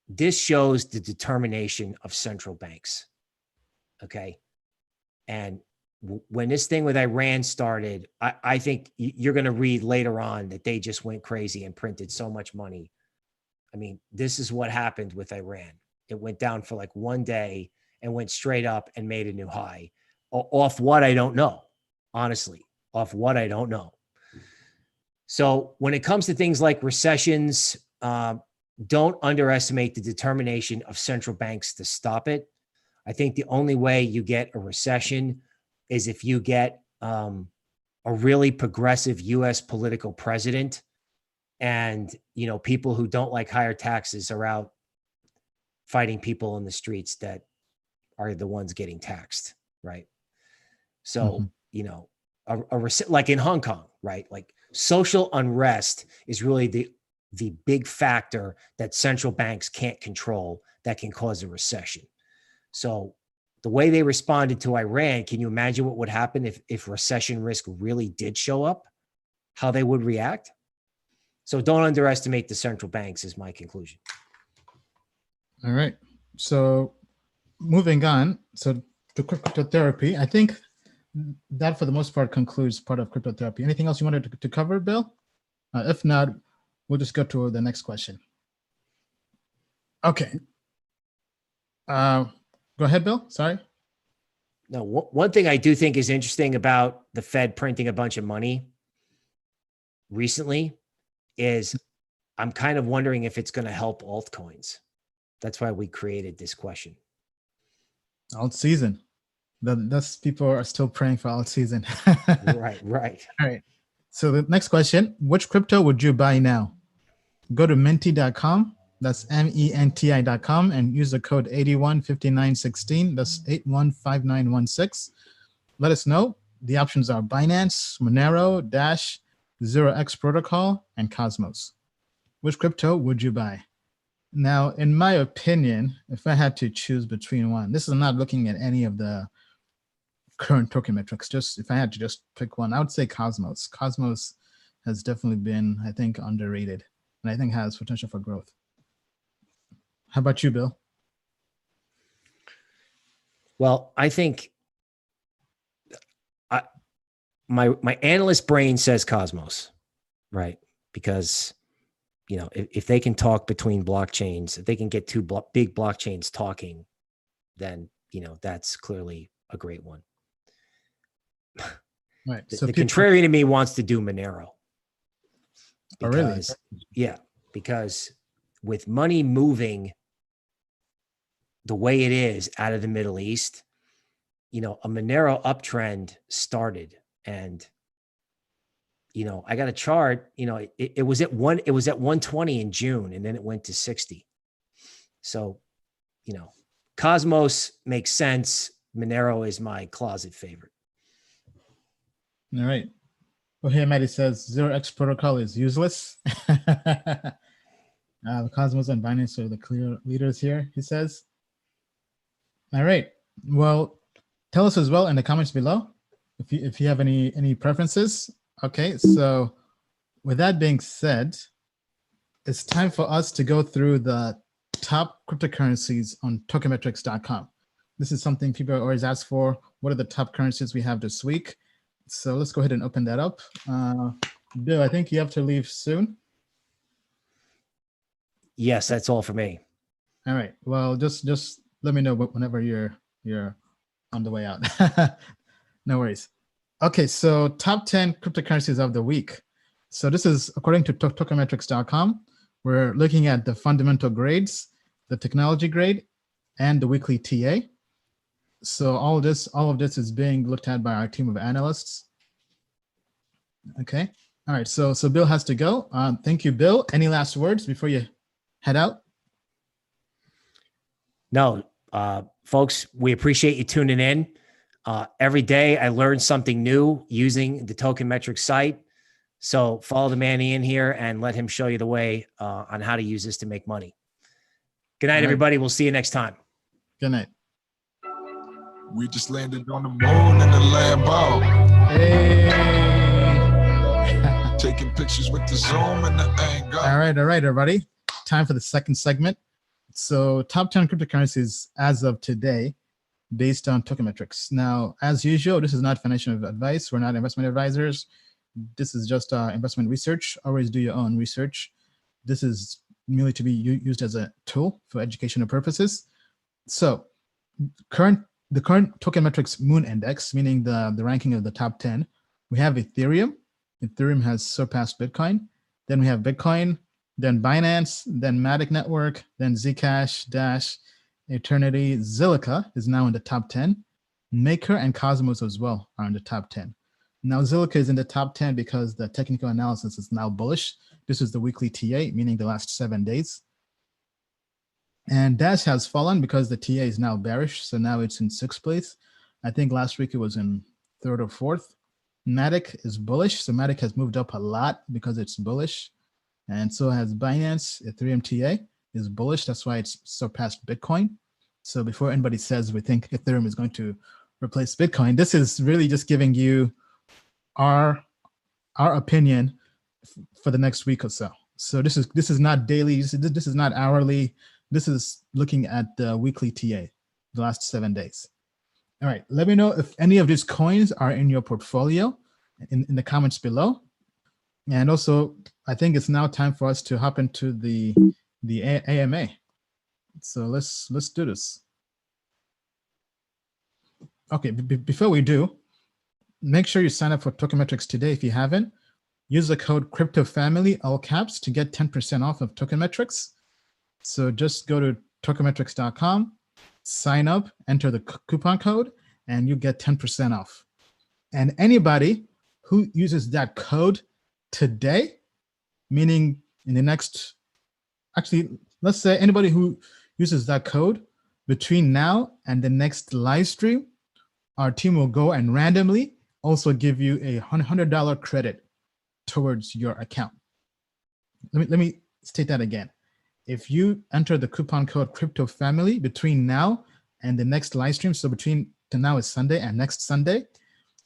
S3: This shows the determination of central banks. Okay. And when this thing with Iran started, I think you're going to read later on that they just went crazy and printed so much money. I mean, this is what happened with Iran. It went down for like one day and went straight up and made a new high off what I don't know, honestly, off what I don't know. So when it comes to things like recessions, don't underestimate the determination of central banks to stop it. I think the only way you get a recession is if you get a really progressive U.S. political president, and people who don't like higher taxes are out fighting people in the streets that are the ones getting taxed, right? So like in Hong Kong, right? Like social unrest is really the big factor that central banks can't control that can cause a recession. So the way they responded to Iran, can you imagine what would happen if recession risk really did show up? How they would react? So don't underestimate the central banks is my conclusion.
S2: All right. So moving on. So to cryptotherapy, I think that for the most part concludes part of cryptotherapy. Anything else you wanted to cover, Bill? If not, we'll just go to the next question. Okay. Go ahead, Bill. Sorry.
S3: No, one thing I do think is interesting about the Fed printing a bunch of money recently is I'm kind of wondering if it's going to help altcoins. That's why we created this question.
S2: Alt season. That's people are still praying for alt season.
S3: Right.
S2: All right. So the next question, which crypto would you buy now? Go to menti.com. That's MENTI.com and use the code 815916. That's 815916. Let us know. The options are Binance, Monero, Dash, 0x Protocol, and Cosmos. Which crypto would you buy? Now, in my opinion, if I had to choose between one, this is not looking at any of the current token metrics. Just if I had to just pick one, I would say Cosmos. Cosmos has definitely been, I think, underrated, and I think has potential for growth. How about you, Bill?
S3: Well, I think my analyst brain says Cosmos, right? Because if they can talk between blockchains, if they can get two big blockchains talking, then that's clearly a great one.
S2: Right.
S3: The contrarian in me wants to do Monero.
S2: Because,
S3: oh, really? Yeah, because with money moving the way it is out of the Middle East, a Monero uptrend started, and I got a chart. It was at 120 in June, and then it went to 60. So, Cosmos makes sense. Monero is my closet favorite.
S2: All right. Well, here Maddie says 0x Protocol is useless. Cosmos and Binance are the clear leaders here, he says. All right. Well, tell us as well in the comments below if you have any preferences. Okay, so with that being said, it's time for us to go through the top cryptocurrencies on tokenmetrics.com. This is something people always ask for. What are the top currencies we have this week? So let's go ahead and open that up. Bill, I think you have to leave soon.
S3: Yes, that's all for me.
S2: All right. Well, just let me know whenever you're on the way out. No worries. Okay, so top 10 cryptocurrencies of the week. So this is according to tokenmetrics.com. We're looking at the fundamental grades, the technology grade, and the weekly TA. So all of this is being looked at by our team of analysts. Okay. All right. So Bill has to go. Thank you, Bill. Any last words before you head out?
S3: No, folks, we appreciate you tuning in. Every day I learn something new using the Token Metrics site. So follow the man in here and let him show you the way on how to use this to make money. Good night, everybody. We'll see you next time.
S2: Good night.
S4: We just landed on the moon in the Lambo.
S2: Hey.
S4: Taking pictures with the zoom and the angle.
S2: All right, everybody. Time for the second segment. So top 10 cryptocurrencies as of today, based on Token Metrics. Now, as usual, this is not financial advice. We're not investment advisors. This is just investment research. Always do your own research. This is merely to be used as a tool for educational purposes. So the current Token Metrics Moon Index, meaning the ranking of the top 10, we have Ethereum. Ethereum has surpassed Bitcoin. Then we have Bitcoin, then Binance, then Matic Network, then Zcash, Dash, Eternity. Zilliqa is now in the top 10. Maker and Cosmos as well are in the top 10. Now Zilliqa is in the top 10 because the technical analysis is now bullish. This is the weekly TA, meaning the last 7 days. And Dash has fallen because the TA is now bearish. So now it's in 6th place. I think last week it was in 3rd or 4th. Matic is bullish. So Matic has moved up a lot because it's bullish. And so has Binance. Ethereum TA is bullish. That's why it's surpassed Bitcoin. So before anybody says we think Ethereum is going to replace Bitcoin, this is really just giving you our opinion for the next week or so. So this is not daily. This is not hourly. This is looking at the weekly TA, the last 7 days. All right, let me know if any of these coins are in your portfolio in the comments below. And also, I think it's now time for us to hop into the AMA. So let's do this. Okay, before we do, make sure you sign up for Token Metrics today if you haven't. Use the code CryptoFamily, all caps, to get 10% off of Token Metrics. So just go to tokenmetrics.com, sign up, enter the coupon code, and you get 10% off. And anybody who uses that code today, meaning in the next, actually, let's say anybody who uses that code between now and the next live stream, our team will go and randomly also give you a $100 credit towards your account. Let me state that again. If you enter the coupon code CryptoFamily between now and the next live stream, so between now is Sunday and next Sunday,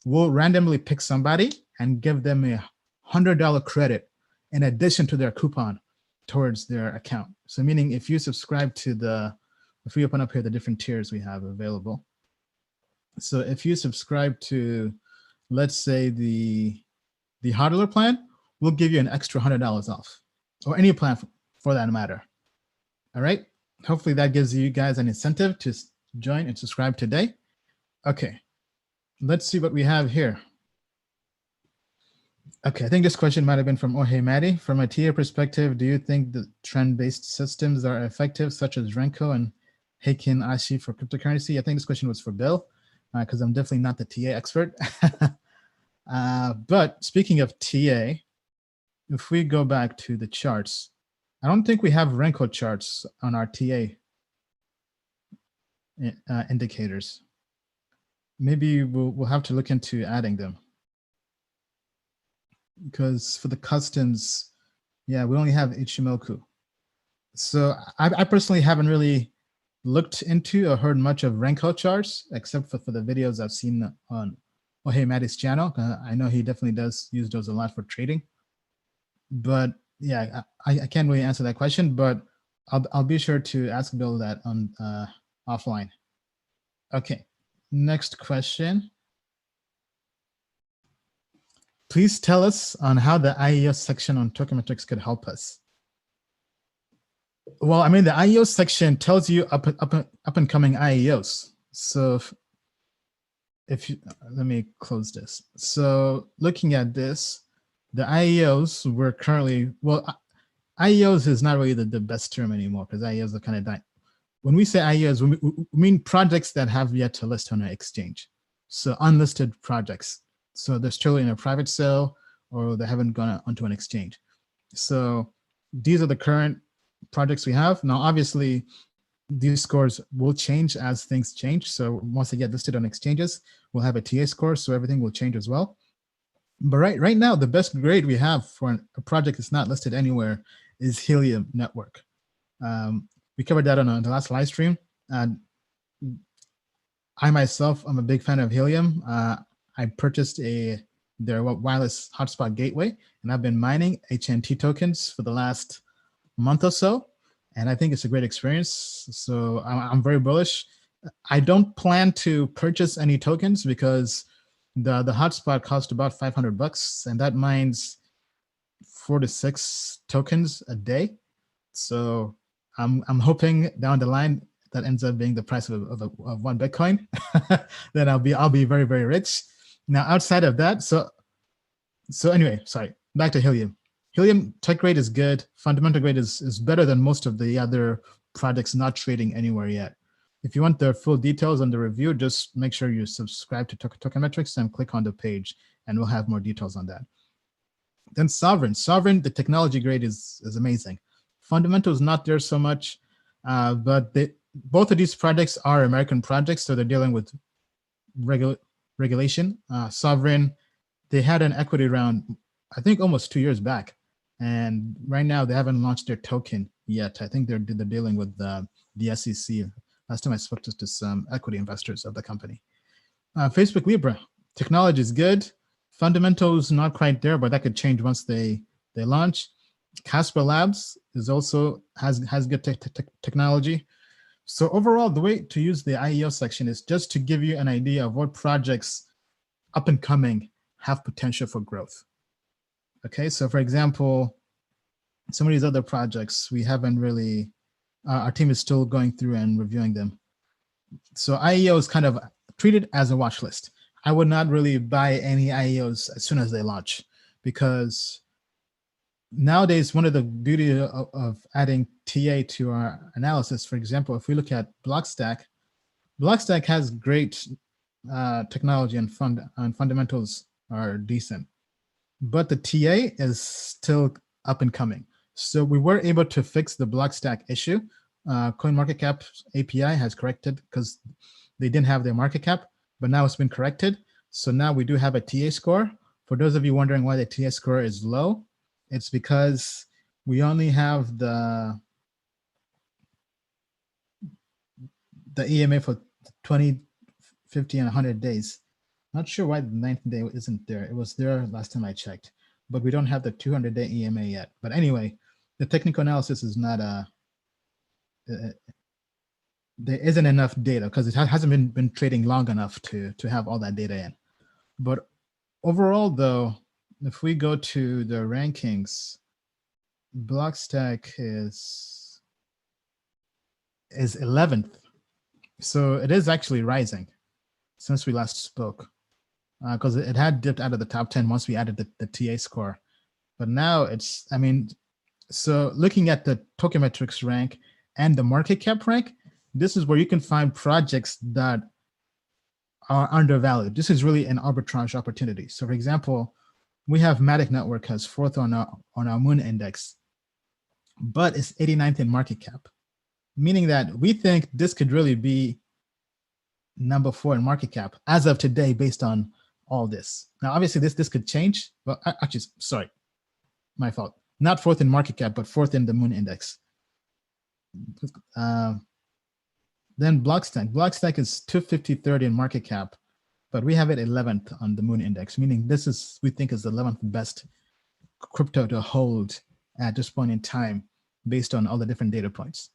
S2: we'll randomly pick somebody and give them a $100 credit in addition to their coupon towards their account. So meaning if you subscribe to if we open up here the different tiers we have available. So if you subscribe to, let's say the hodler plan, we'll give you an extra $100 off, or any plan for that matter. All right. Hopefully that gives you guys an incentive to join and subscribe today. Okay. Let's see what we have here. Okay. I think this question might have been from Ohe Madi. From a TA perspective, do you think the trend-based systems are effective, such as Renko and Heikin Ashi for cryptocurrency? I think this question was for Bill, because I'm definitely not the TA expert. But speaking of TA, if we go back to the charts, I don't think we have Renko charts on our TA indicators. Maybe we'll have to look into adding them, because for the customs, yeah, we only have Ichimoku. So I personally haven't really looked into or heard much of Renko charts, except for the videos I've seen on Ohe Madi's channel. I know he definitely does use those a lot for trading. But yeah, I can't really answer that question, but I'll be sure to ask Bill that on offline. Okay, next question. Please tell us on how the IEO section on Token Metrics could help us. Well, I mean, the IEO section tells you up and coming IEOs. So if you, let me close this. So looking at this, the IEOs were currently, well, IEOs is not really the best term anymore, because IEOs are kind of dying. When we say IEOs, we mean projects that have yet to list on an exchange. So unlisted projects. So they're still in a private sale, or they haven't gone onto an exchange. So these are the current projects we have. Now, obviously, these scores will change as things change. So once they get listed on exchanges, we'll have a TA score, so everything will change as well. But right now, the best grade we have for a project that's not listed anywhere is Helium Network. We covered that on the last live stream. I myself, I'm a big fan of Helium. I purchased their wireless hotspot gateway, and I've been mining HNT tokens for the last month or so, and I think it's a great experience. So I'm very bullish. I don't plan to purchase any tokens because the hotspot cost about $500, and that mines 4 to 6 tokens a day. So I'm hoping down the line that ends up being the price of one Bitcoin. Then I'll be very, very rich. Now outside of that, so anyway, sorry, back to Helium. Helium tech grade is good. Fundamental grade is better than most of the other projects not trading anywhere yet. If you want the full details on the review, just make sure you subscribe to Tokenmetrics and click on the page, and we'll have more details on that. Then Sovereign, the technology grade is amazing. Fundamental is not there so much, but both of these projects are American projects, so they're dealing with regulation. Sovereign, they had an equity round, I think almost 2 years back, and right now they haven't launched their token yet. I think they're dealing with the SEC. Last time I spoke to some equity investors of the company. Facebook Libra, technology is good. Fundamentals not quite there, but that could change once they launch. Casper Labs is also has good technology. So overall, the way to use the IEO section is just to give you an idea of what projects up and coming have potential for growth. Okay, so for example, some of these other projects we haven't really, our team is still going through and reviewing them. So IEO is kind of treated as a watch list. I would not really buy any IEOs as soon as they launch, because nowadays, one of the beauty of adding TA to our analysis, for example, if we look at Blockstack has great technology and fundamentals are decent, but the TA is still up and coming. So we were able to fix the Blockstack issue. CoinMarketCap API has corrected because they didn't have their market cap, but now it's been corrected. So now we do have a TA score. For those of you wondering why the TA score is low, it's because we only have the EMA for 20, 50, and 100 days. Not sure why the 9th day isn't there. It was there last time I checked, but we don't have the 200-day EMA yet. But anyway, the technical analysis is not there isn't enough data because it hasn't been trading long enough to have all that data in. But overall, though, if we go to the rankings, Blockstack is 11th. So it is actually rising since we last spoke, because it had dipped out of the top 10 once we added the TA score. But now it's, I mean, so looking at the Tokenmetrics rank and the market cap rank, this is where you can find projects that are undervalued. This is really an arbitrage opportunity. So for example, we have Matic Network as 4th on our Moon Index, but it's 89th in market cap, meaning that we think this could really be number 4 in market cap as of today based on all this. Now, obviously this could change, but actually, sorry, my fault. Not 4th in market cap, but 4th in the Moon Index. Then Blockstack is 253rd in market cap, but we have it 11th on the Moon Index, meaning this is, we think, is the 11th best crypto to hold at this point in time based on all the different data points.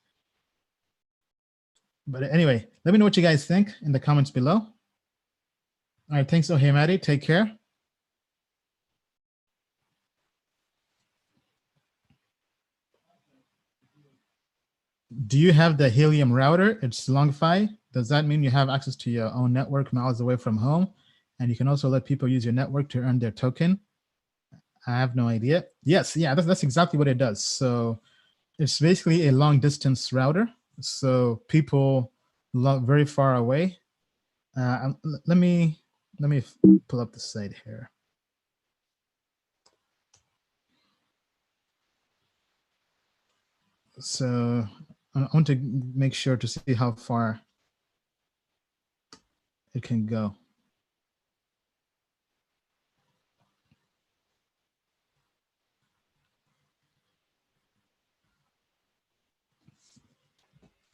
S2: But anyway, let me know what you guys think in the comments below. All right, thanks, Ohemadi. Take care. Do you have the Helium router? It's LongFi. Does that mean you have access to your own network miles away from home? And you can also let people use your network to earn their token? I have no idea. Yes, yeah, that's exactly what it does. So it's basically a long distance router. So people very far away. Let me pull up the site here. So I want to make sure to see how far it can go.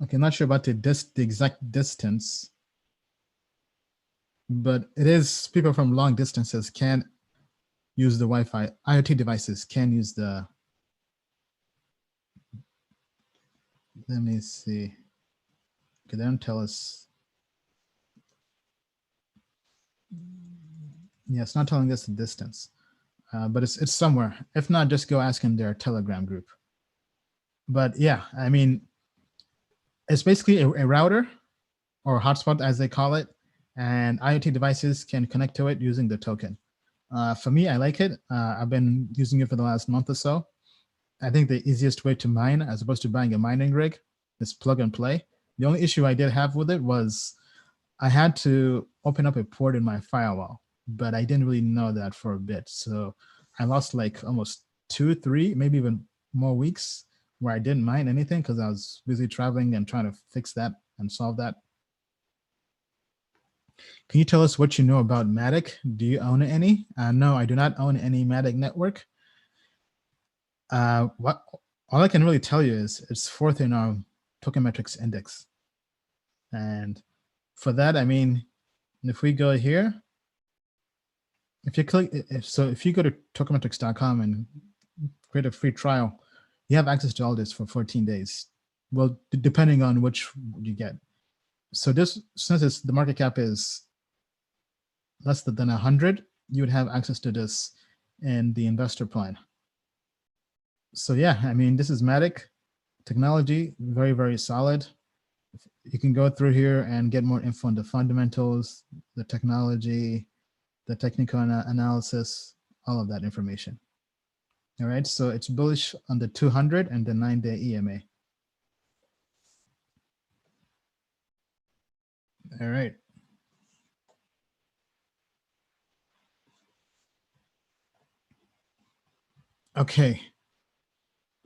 S2: Okay, not sure about the exact distance, but it is people from long distances can use the Wi-Fi. IoT devices can use the. Let me see. Okay, they don't tell us. Yeah, it's not telling us the distance, but it's somewhere. If not, just go ask in their Telegram group. But yeah, I mean, it's basically a router or hotspot as they call it, and IoT devices can connect to it using the token. For me, I like it. I've been using it for the last month or so. I think the easiest way to mine, as opposed to buying a mining rig, is plug and play. The only issue I did have with it was I had to open up a port in my firewall, but I didn't really know that for a bit. So I lost like almost 2, 3, maybe even more weeks where I didn't mine anything because I was busy traveling and trying to fix that and solve that. Can you tell us what you know about Matic? Do you own any? No, I do not own any Matic network. All I can really tell you is it's fourth in our Tokenmetrics index. And for that, I mean, if we go here, if you click, if you go to tokenmetrics.com and create a free trial, you have access to all this for 14 days. Well, depending on which you get. So this, since the market cap is less than 100, you would have access to this in the investor plan. So yeah, I mean, this is Matic technology, very, very solid. You can go through here and get more info on the fundamentals, the technology, the technical analysis, all of that information. All right, so it's bullish on the 200 and the 9-day EMA. All right. Okay.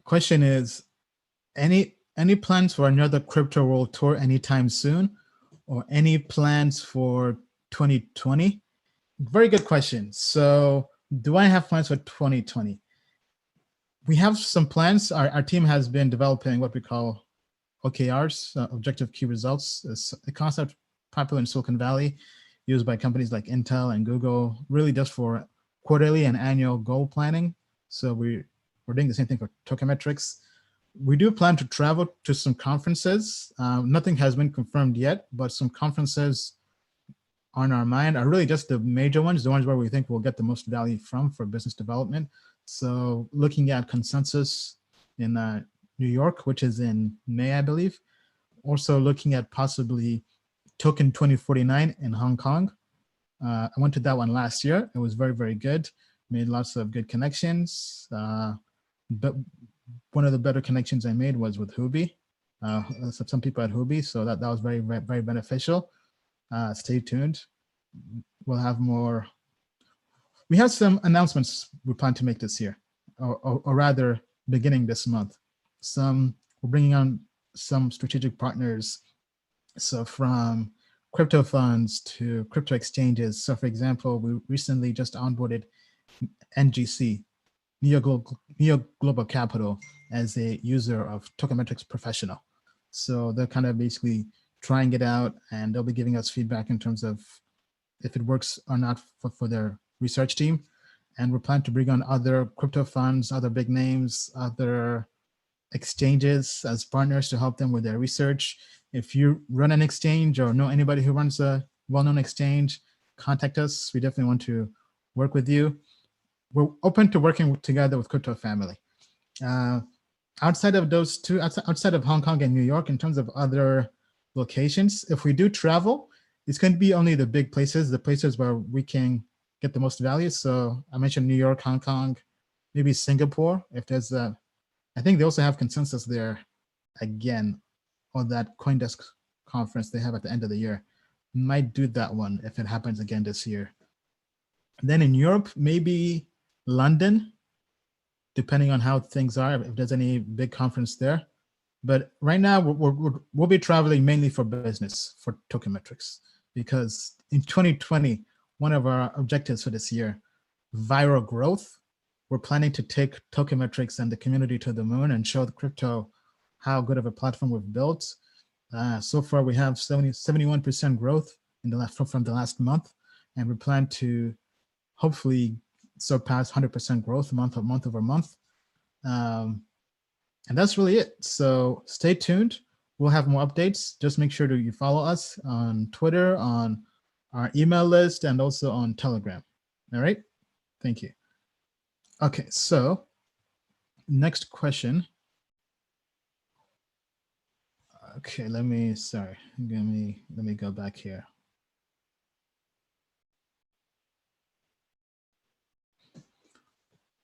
S2: Question is, any plans for another Crypto World Tour anytime soon, or any plans for 2020? Very good question. So do I have plans for 2020? We have some plans. Our team has been developing what we call OKRs, Objective Key Results. It's a concept popular in Silicon Valley, used by companies like Intel and Google, really just for quarterly and annual goal planning. So we're doing the same thing for Tokenmetrics. We do plan to travel to some conferences. Nothing has been confirmed yet, but some conferences on our mind are really just the major ones, the ones where we think we'll get the most value from for business development. So looking at Consensus in New York, which is in May, I believe. Also looking at possibly Token 2049 in Hong Kong. I went to that one last year. It was very, very good. Made lots of good connections. But one of the better connections I made was with Huobi. Some people at Huobi, so that was very, very beneficial. Stay tuned. We'll have more. We have some announcements we plan to make this year, or rather beginning this month. We're bringing on some strategic partners. So from crypto funds to crypto exchanges. So for example, we recently just onboarded NGC, Neo Global Capital, as a user of Tokenmetrics Professional. So they're kind of basically trying it out, and they'll be giving us feedback in terms of if it works or not for their research team. And we're planning to bring on other crypto funds, other big names, other exchanges as partners to help them with their research. If you run an exchange or know anybody who runs a well-known exchange, contact us. We definitely want to work with you. We're open to working together with Crypto Family. Outside of those two, outside of Hong Kong and New York, in terms of other locations, if we do travel, it's going to be only the big places, the places where we can get the most value. So I mentioned New York, Hong Kong, maybe Singapore. If there's I think they also have Consensus there again, on that CoinDesk conference they have at the end of the year. Might do that one if it happens again this year. And then in Europe, maybe London, depending on how things are, if there's any big conference there. But right now, we'll be traveling mainly for business for Token Metrics, because in 2020, one of our objectives for this year, viral growth, we're planning to take Token Metrics and the community to the moon and show the crypto how good of a platform we've built. So far, we have 71% growth in the from the last month, and we plan to hopefully surpass 100% growth month over month. And that's really it. So stay tuned. We'll have more updates. Just make sure that you follow us on Twitter, on our email list, and also on Telegram. All right. Thank you. Okay. So next question. Okay. Let me go back here.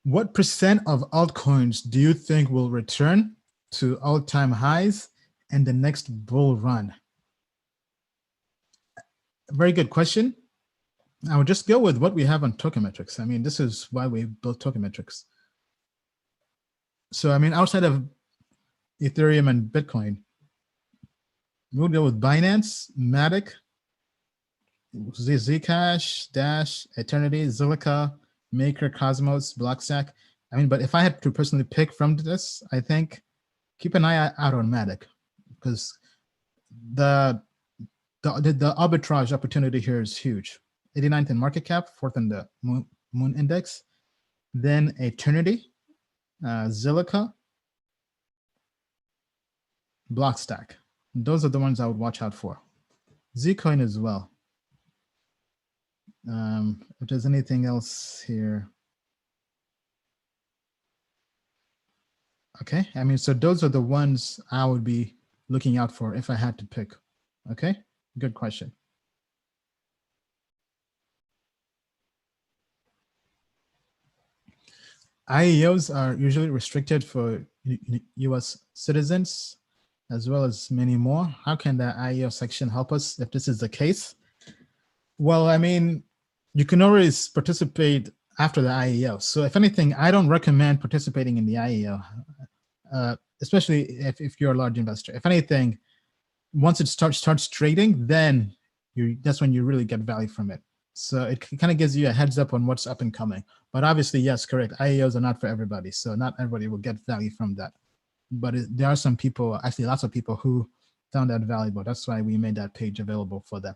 S2: What percent of altcoins do you think will return to all-time highs in the next bull run? Very good question. I would just go with what we have on Token Metrics. I mean, this is why we built Token Metrics. So, I mean, outside of Ethereum and Bitcoin, we'll go with Binance, Matic, Zcash, Dash, Eternity, Zilliqa, Maker, Cosmos, Blockstack. I mean, but if I had to personally pick from this, I think keep an eye out on Matic, because the arbitrage opportunity here is huge. 89th in market cap, 4th in the Moon Index, then Eternity, Zilliqa, Blockstack. Those are the ones I would watch out for. Zcoin as well. If there's anything else here. Okay, I mean, so those are the ones I would be looking out for if I had to pick. Okay, good question. IEOs are usually restricted for US citizens, as well as many more. How can the IEO section help us if this is the case? Well, I mean, you can always participate after the IEO. So if anything, I don't recommend participating in the IEO, especially if you're a large investor. If anything, once it starts trading, then that's when you really get value from it. So it kind of gives you a heads up on what's up and coming. But obviously, yes, correct. IEOs are not for everybody. So not everybody will get value from that. But there are some people, actually lots of people, who found that valuable. That's why we made that page available for them.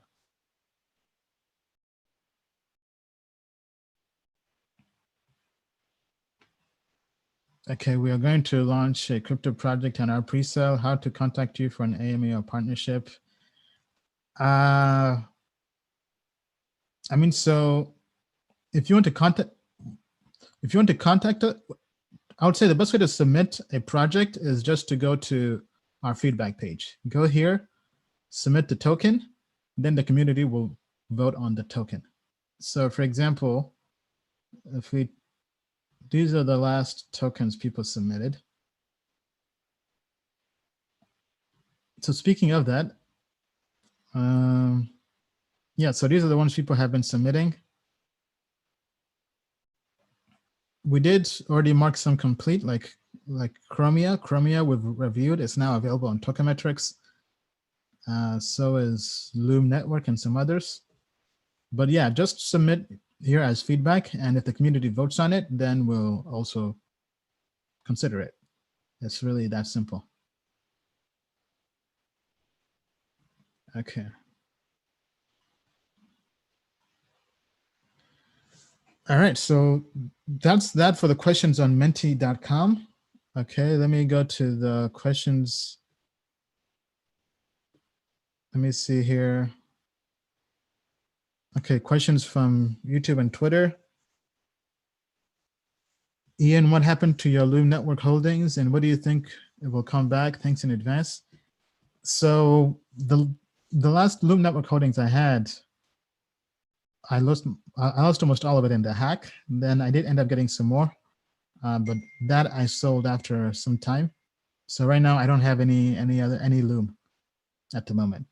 S2: Okay, we are going to launch a crypto project on our pre-sale. How to contact you for an AMA or partnership? I mean, so if you want to contact us, I would say the best way to submit a project is just to go to our feedback page. Go here, submit the token, then the community will vote on the token. So for example, these are the last tokens people submitted. So speaking of that, yeah, so these are the ones people have been submitting. We did already mark some complete, like Chromia. Chromia we've reviewed. It's now available on Token Metrics. So is Loom Network and some others. But yeah, just submit here as feedback, and if the community votes on it, then we'll also consider it. It's really that simple. Okay. All right, so that's that for the questions on menti.com. Okay, let me go to the questions. Let me see here. Okay, questions from YouTube and Twitter. Ian, what happened to your Loom Network holdings, and what do you think it will come back? Thanks in advance. So the last Loom Network holdings I had, I lost almost all of it in the hack. Then I did end up getting some more, but that I sold after some time. So right now I don't have any Loom at the moment.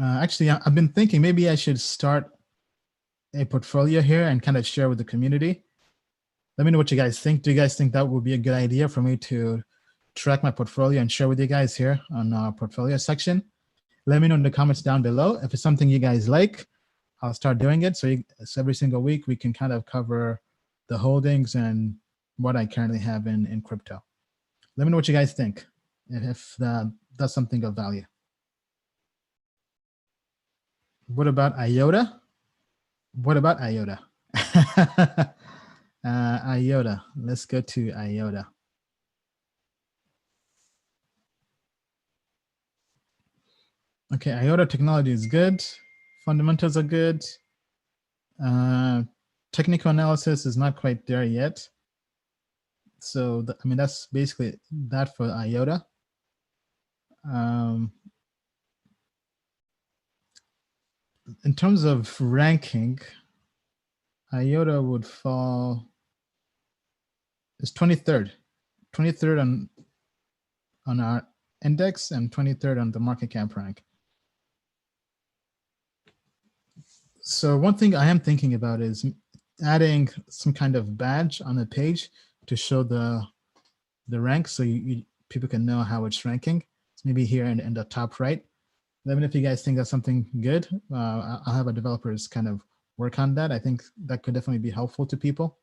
S2: Actually, I've been thinking maybe I should start a portfolio here and kind of share with the community. Let me know what you guys think. Do you guys think that would be a good idea for me to track my portfolio and share with you guys here on our portfolio section. Let me know in the comments down below if it's something you guys like. I'll start doing it. So every single week we can kind of cover the holdings and what I currently have in crypto. Let me know what you guys think and if that's something of value. What about IOTA? What about IOTA? IOTA. Let's go to IOTA. Okay, IOTA technology is good. Fundamentals are good. Technical analysis is not quite there yet. So, I mean, that's basically that for IOTA. In terms of ranking, IOTA would fall, it's 23rd on our index and 23rd on the market cap rank. So one thing I am thinking about is adding some kind of badge on a page to show the rank, so people can know how it's ranking. It's maybe here in the top right. Let me know if you guys think that's something good. I'll have our developers kind of work on that. I think that could definitely be helpful to people.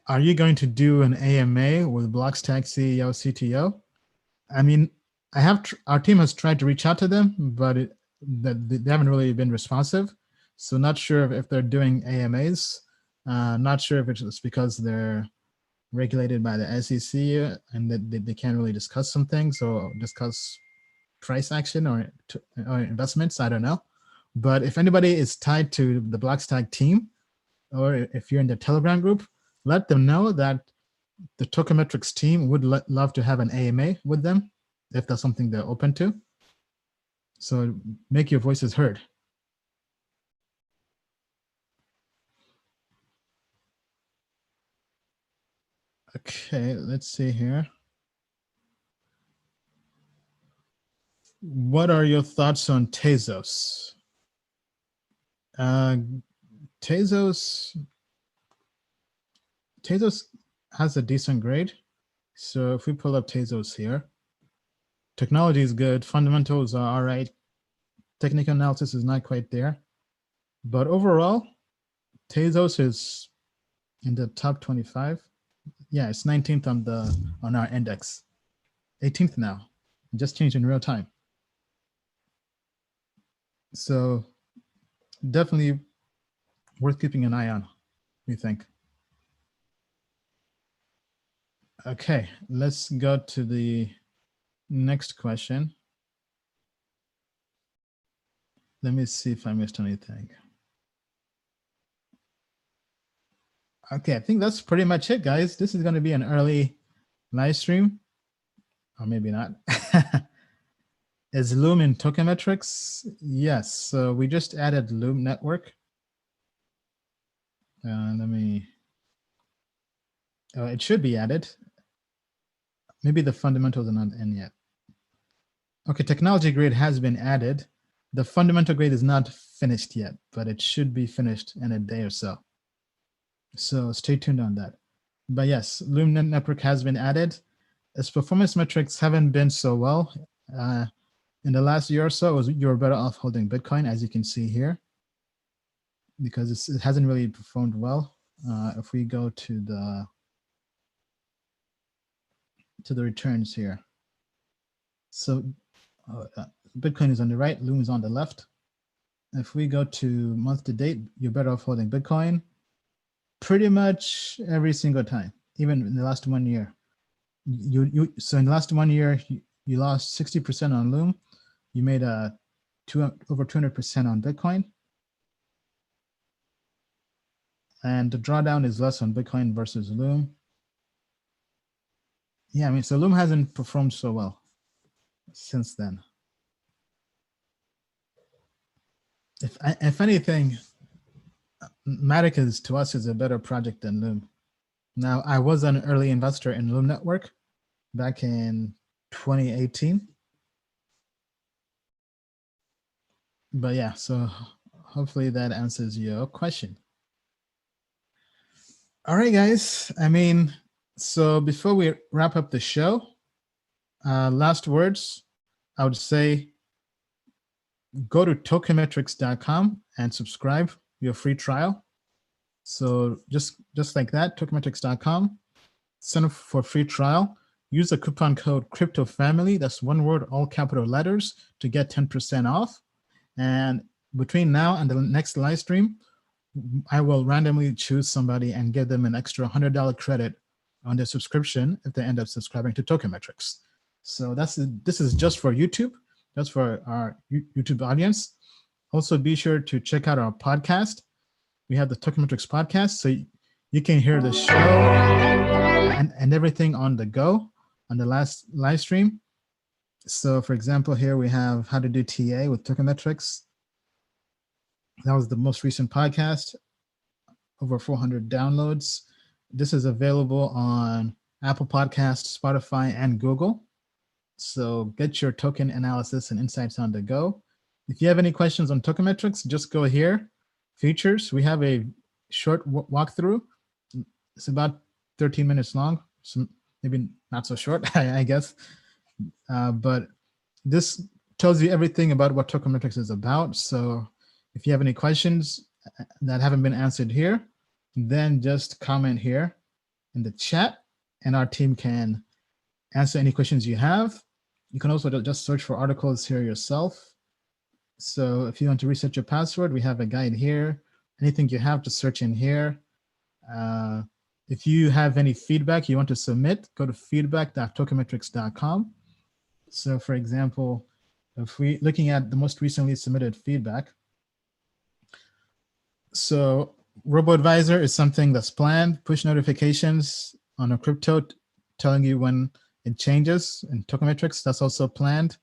S2: Are you going to do an AMA with Blockstack CEO, CTO? I mean, our team has tried to reach out to them, but they haven't really been responsive. So not sure if they're doing AMAs. Not sure if it's because they're regulated by the SEC and that they can't really discuss some things or discuss price action or investments. I don't know. But if anybody is tied to the Blockstack team, or if you're in the Telegram group, let them know that the Tokenmetrics team would love to have an AMA with them if that's something they're open to. So make your voices heard. Okay, let's see here. What are your thoughts on Tezos? Tezos has a decent grade. So if we pull up Tezos here, technology is good, fundamentals are all right, technical analysis is not quite there. But overall, Tezos is in the top 25. Yeah, it's 19th on our index. 18th now. It just changed in real time. So definitely worth keeping an eye on, we think. Okay, let's go to the next question. Let me see if I missed anything. Okay, I think that's pretty much it, guys. This is going to be an early live stream, or maybe not. Is Loom in Tokenmetrics? Yes, so we just added Loom Network. It should be added. Maybe the fundamentals are not in yet. Okay, technology grade has been added. The fundamental grade is not finished yet, but it should be finished in a day or so. So stay tuned on that. But yes, Loom Network has been added. Its performance metrics haven't been so well. In the last year or so, you were better off holding Bitcoin, as you can see here, because it hasn't really performed well. If we go to the returns here. So Bitcoin is on the right, Loom is on the left. If we go to month to date, you're better off holding Bitcoin pretty much every single time, even in the last 1 year. So in the last 1 year, you lost 60% on Loom. You made over 200% on Bitcoin. And the drawdown is less on Bitcoin versus Loom. Yeah, I mean, so Loom hasn't performed so well since then. If anything, Matic to us is a better project than Loom. Now, I was an early investor in Loom Network back in 2018. But yeah, so hopefully that answers your question. All right, guys. I mean, So before we wrap up the show, last words, I would say go to tokenmetrics.com and subscribe your free trial. So just like that, tokenmetrics.com, sign up for free trial. Use the coupon code CryptoFamily, that's one word, all capital letters, to get 10% off. And between now and the next live stream, I will randomly choose somebody and give them an extra $100 credit on their subscription if they end up subscribing to Tokenmetrics. So this is just for YouTube. That's for our YouTube audience. Also, be sure to check out our podcast. We have the Tokenmetrics podcast, so you can hear the show and everything on the go on the last live stream. So, for example, here we have how to do TA with Tokenmetrics. That was the most recent podcast, over 400 downloads. This is available on Apple Podcasts, Spotify, and Google. So get your token analysis and insights on the go. If you have any questions on Tokenmetrics, just go here, features. We have a short walkthrough. It's about 13 minutes long, so maybe not so short, I guess. But this tells you everything about what Tokenmetrics is about. So if you have any questions that haven't been answered here, then just comment here in the chat and our team can answer any questions you have. You can also just search for articles here yourself. So if you want to reset your password, we have a guide here. Anything you have to search in here. If you have any feedback you want to submit, go to feedback.tokenmetrics.com. So for example, if we looking at the most recently submitted feedback, so RoboAdvisor is something that's planned, push notifications on a crypto telling you when it changes in Tokenmetrics, that's also planned.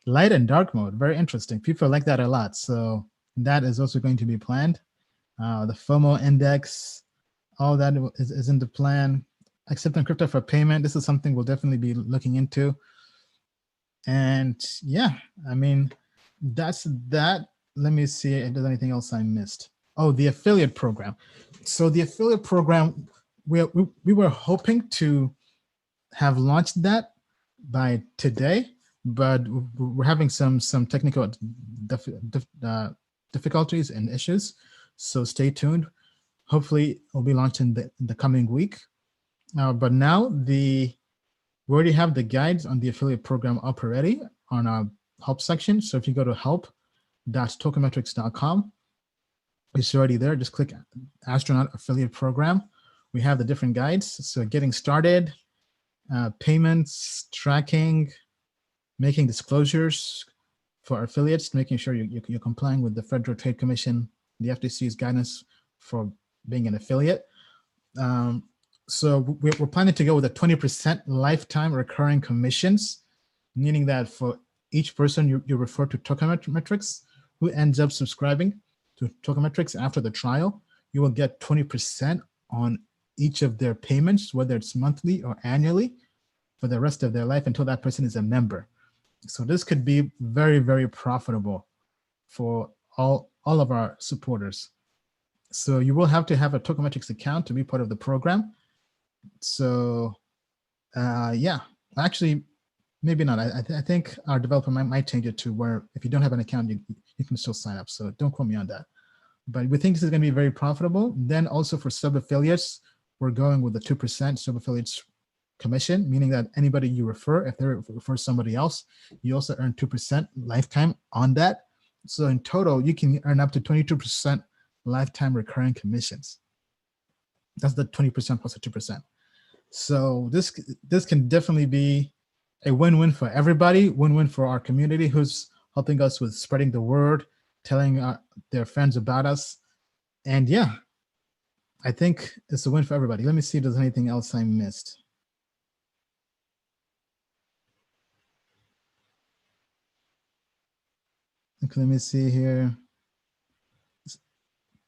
S2: Light and dark mode, very interesting. People like that a lot. So that is also going to be planned. The FOMO index, all that is in the plan. Accepting crypto for payment, this is something we'll definitely be looking into. And yeah, I mean, that's that. Let me see if there's anything else I missed. Oh, the affiliate program. So the affiliate program, we were hoping to have launched that by today, but we're having some technical difficulties and issues. So stay tuned. Hopefully it'll be launched in the coming week. But now we already have the guides on the affiliate program up already on our help section. So if you go to help.tokenmetrics.com, it's already there. Just click Astronaut Affiliate Program. We have the different guides. So getting started, payments, tracking, making disclosures for affiliates, making sure you're complying with the Federal Trade Commission, the FTC's guidance for being an affiliate. So we're planning to go with a 20% lifetime recurring commissions, meaning that for each person you refer to Tokenmetrics who ends up subscribing to Tokenmetrics after the trial, you will get 20% on each of their payments, whether it's monthly or annually, for the rest of their life until that person is a member. So this could be very, very profitable for all of our supporters. So you will have to have a Tokenmetrics account to be part of the program. So yeah, actually, maybe not. I think our developer might change it to where if you don't have an account, you can still sign up. So don't quote me on that. But we think this is going to be very profitable. Then also for sub-affiliates, we're going with the 2% sub-affiliates commission, meaning that anybody you refer, if they refer somebody else, you also earn 2% lifetime on that. So in total, you can earn up to 22% lifetime recurring commissions. That's the 20% plus the 2%. So this can definitely be a win-win for everybody, win-win for our community who's helping us with spreading the word, telling their friends about us. And yeah, I think it's a win for everybody. Let me see if there's anything else I missed. Okay, let me see here.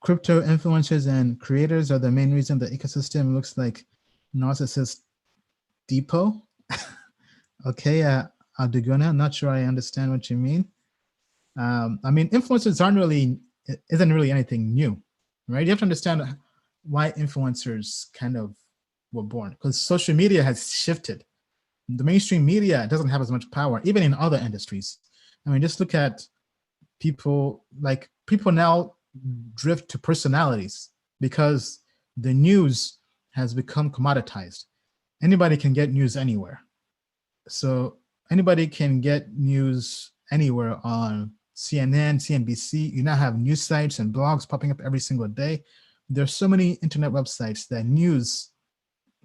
S2: Crypto influencers and creators are the main reason the ecosystem looks like narcissist depot. Okay, Aduguna, not sure I understand what you mean. I mean, influencers isn't really anything new, right? You have to understand why influencers kind of were born, because social media has shifted. The mainstream media doesn't have as much power, even in other industries. I mean, just look at people now drift to personalities because the news has become commoditized. Anybody can get news anywhere. So anybody can get news anywhere on CNN, CNBC. You now have news sites and blogs popping up every single day. There's so many internet websites that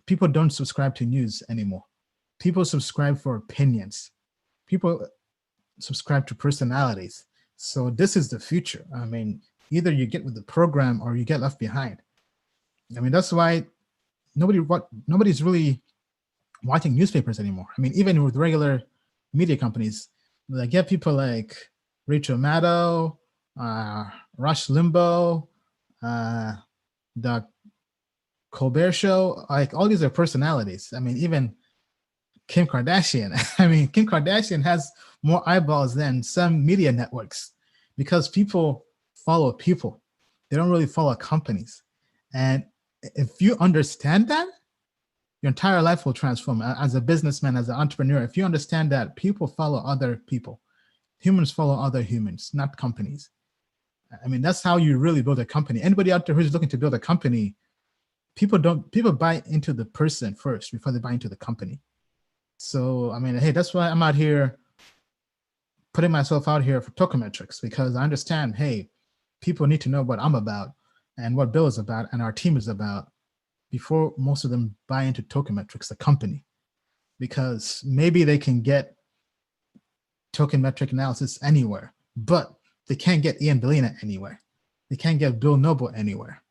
S2: people don't subscribe to news anymore. People subscribe for opinions. People subscribe to personalities. So this is the future. I mean, either you get with the program or you get left behind. I mean, that's why nobody's really watching newspapers anymore. I mean, even with regular media companies, they get people like Rachel Maddow, Rush Limbaugh, the Colbert Show. Like, all these are personalities. I mean, even Kim Kardashian. I mean, Kim Kardashian has more eyeballs than some media networks because people follow people. They don't really follow companies. And if you understand that, your entire life will transform. As a businessman, as an entrepreneur, if you understand that people follow other people, humans follow other humans, not companies. I mean, that's how you really build a company. Anybody out there who's looking to build a company, people buy into the person first before they buy into the company. So, I mean, hey, that's why I'm out here putting myself out here for Tokenmetrics, because I understand, hey, people need to know what I'm about and what Bill is about and our team is about before most of them buy into Tokenmetrics, the company, because maybe they can get token metric analysis anywhere, but they can't get Ian Bellina anywhere. They can't get Bill Noble anywhere.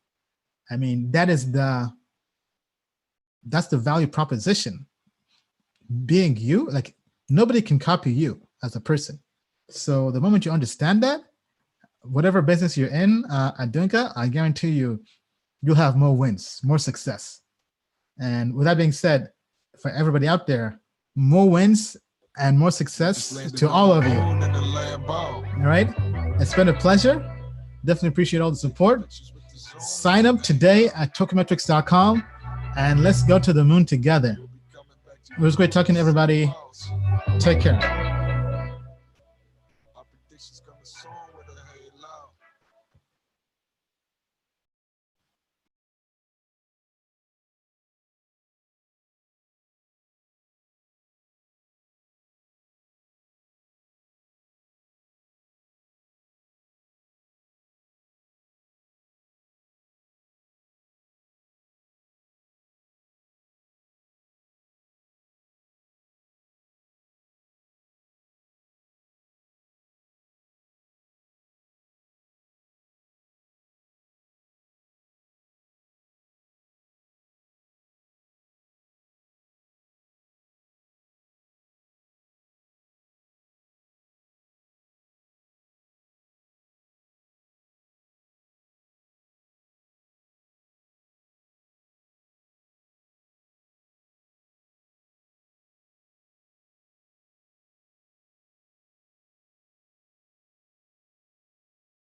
S2: I mean, that's the value proposition. Being you, like, nobody can copy you as a person. So the moment you understand that, whatever business you're in at Dunka, I guarantee you'll have more wins, more success. And with that being said, for everybody out there, more wins and more success to all of you. All right? It's been a pleasure. Definitely appreciate all the support. Sign up today at tokenmetrics.com and let's go to the moon together. It was great talking to everybody. Take care.